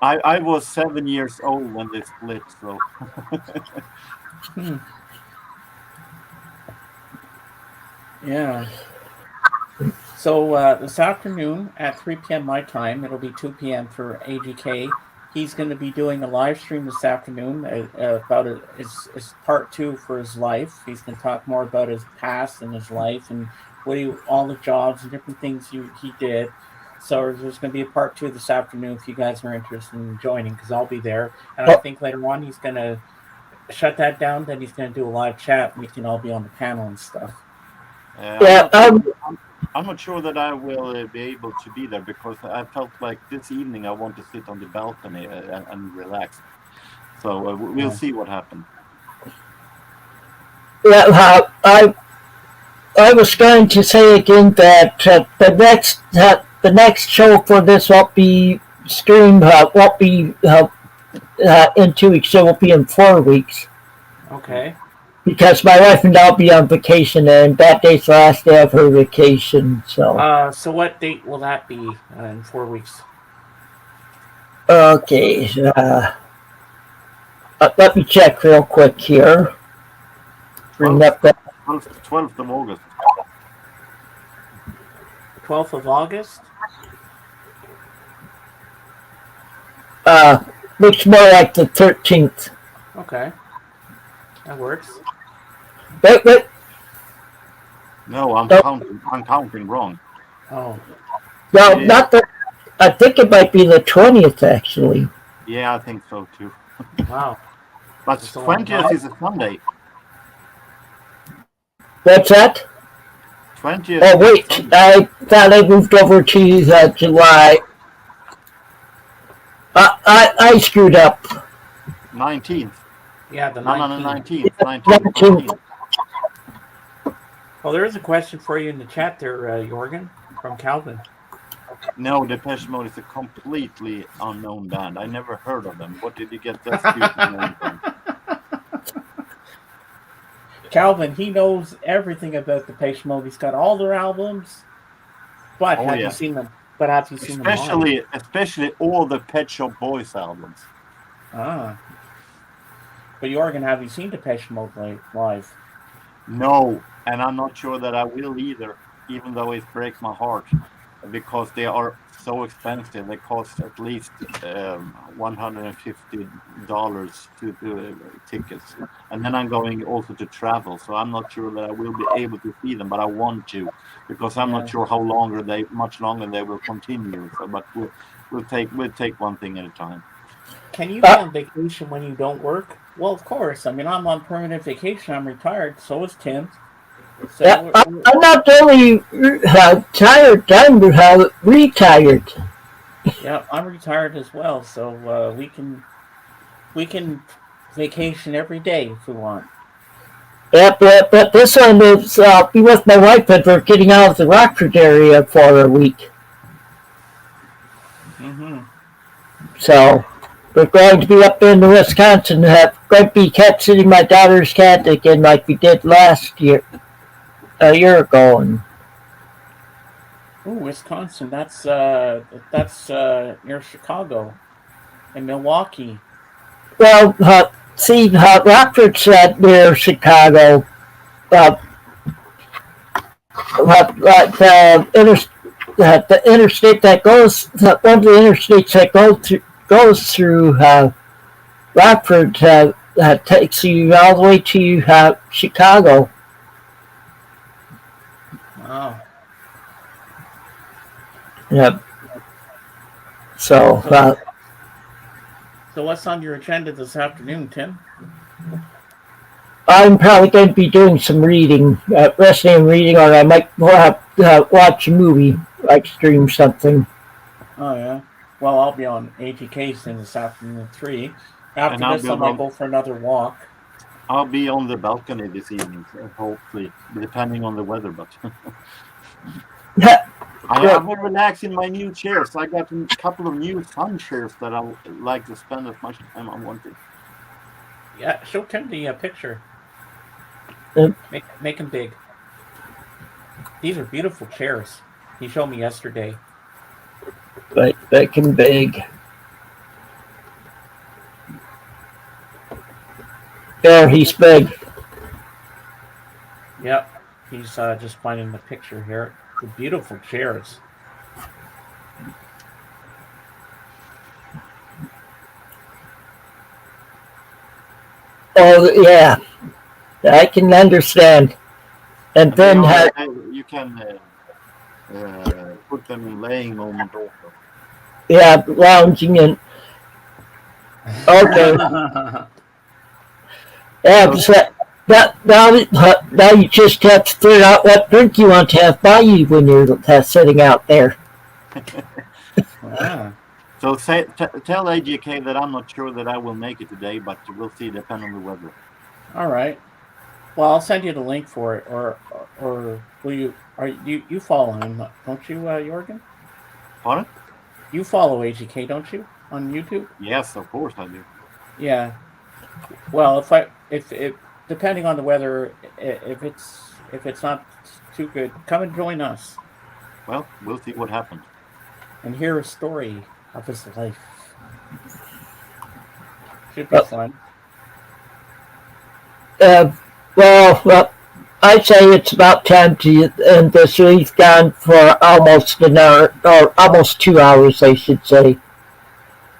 I was 7 years old when they split, so. Yeah. So this afternoon at 3 p.m. my time, it'll be 2 p.m. for AGK. He's going to be doing a live stream this afternoon about his part 2 for his life. He's going to talk more about his past and his life and all the jobs and different things he did. So there's going to be a part 2 this afternoon if you guys are interested in joining, because I'll be there. And I think later on he's going to shut that down. Then he's going to do a live chat and we can all be on the panel and stuff. I'm not sure that I will be able to be there because I felt like this evening I want to sit on the balcony and relax. So we'll see what happens. Yeah, I was going to say again that the next show for this won't be streamed. Won't be in 2 weeks. It will be in 4 weeks. Okay. Because my wife and I'll be on vacation, and that date's the last day of her vacation. So. So what date will that be in 4 weeks? Okay. Let me check real quick here. Bring up that. 12th of August. 12th of August? Looks more like the 13th. Okay. That works. Wait. No, I'm counting wrong. Oh. No, not the. I think it might be the 20th, actually. Yeah, I think so too. Wow. But 20th is a Sunday. What's that? 20th. Oh, wait. I thought I moved over to July. I screwed up. 19th. Yeah, the 19th. 19th. Well, there is a question for you in the chat there, Jorgen, from Calvin. No, Depeche Mode is a completely unknown band. I never heard of them. What did you get that stupid name from? Calvin, he knows everything about Depeche Mode. He's got all their albums. But have you seen them? But have you seen them live? Especially all the Pet Shop Boys albums. Ah. But Jorgen, have you seen Depeche Mode live? No, and I'm not sure that I will either, even though it breaks my heart, because they are so expensive. They cost at least $150 to tickets, and then I'm going also to travel. So I'm not sure that I will be able to see them, but I want to, because I'm not sure how much longer they will continue. So, but we'll take one thing at a time. Can you be on vacation when you don't work? Well, of course. I mean, I'm on permanent vacation. I'm retired. So is Tim. So I'm not only tired, I'm retired. Yeah, I'm retired as well. So we can vacation every day if we want. Yeah, but this one is be with my wife, but we're getting out of the Rockford area for a week. Mm-hmm. So we're going to be up in Wisconsin. Going to be cat sitting my daughter's cat again, like we did a year ago. And ooh, Wisconsin. That's near Chicago and Milwaukee. well, Rockford's near Chicago. The interstate that goes, one of the interstates that goes through Rockford that takes you all the way to Chicago. Wow. Yep. So So what's on your agenda this afternoon, Tim? I'm probably going to be doing some reading, wrestling and reading, or I might watch a movie, like stream something. Oh yeah. Well, I'll be on ATK's in this afternoon at 3. After And I'll this, be I might on- go for another walk. I'll be on the balcony this evening, so hopefully, depending on the weather. But I've been relaxing in my new chairs. I got a couple of new sun chairs that I would like to spend as much time I wanted. Yeah, show Tim the picture. Yep. Make them big. These are beautiful chairs. He showed me yesterday. But making big. There, he's big. Yep. He's just finding the picture here. The beautiful chairs. Oh yeah, I can understand. And then You can put them in laying moment also. yeah, lounging in. Okay. Yeah, so now you just have to figure out what drink you want to have by you when you're sitting out there. Ah. So tell AJK that I'm not sure that I will make it today, but we'll see, depending on the weather. All right. Well, I'll send you the link for it, or will you? Are you follow him? Don't you, Jorgen? Pardon? You follow AGK, don't you, on YouTube? Yes, of course I do. Yeah. Well, if depending on the weather, if it's not too good, come and join us Well, we'll see what happens. and hear a story of his life. Should be fun. Well, I'd say it's about time to end this. We've gone for almost an hour, or almost 2 hours, I should say.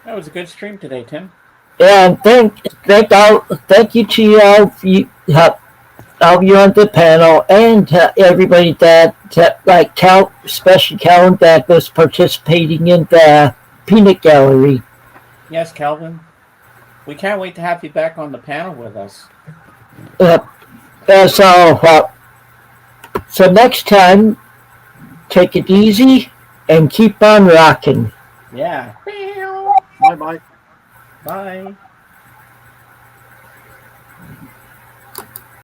That was a good stream today, Tim. And thank you to all of you on the panel, and everybody that especially Calvin, that was participating in the peanut gallery. Yes, Calvin. We can't wait to have you back on the panel with us. So next time, take it easy and keep on rocking. Yeah. Bye-bye. Bye.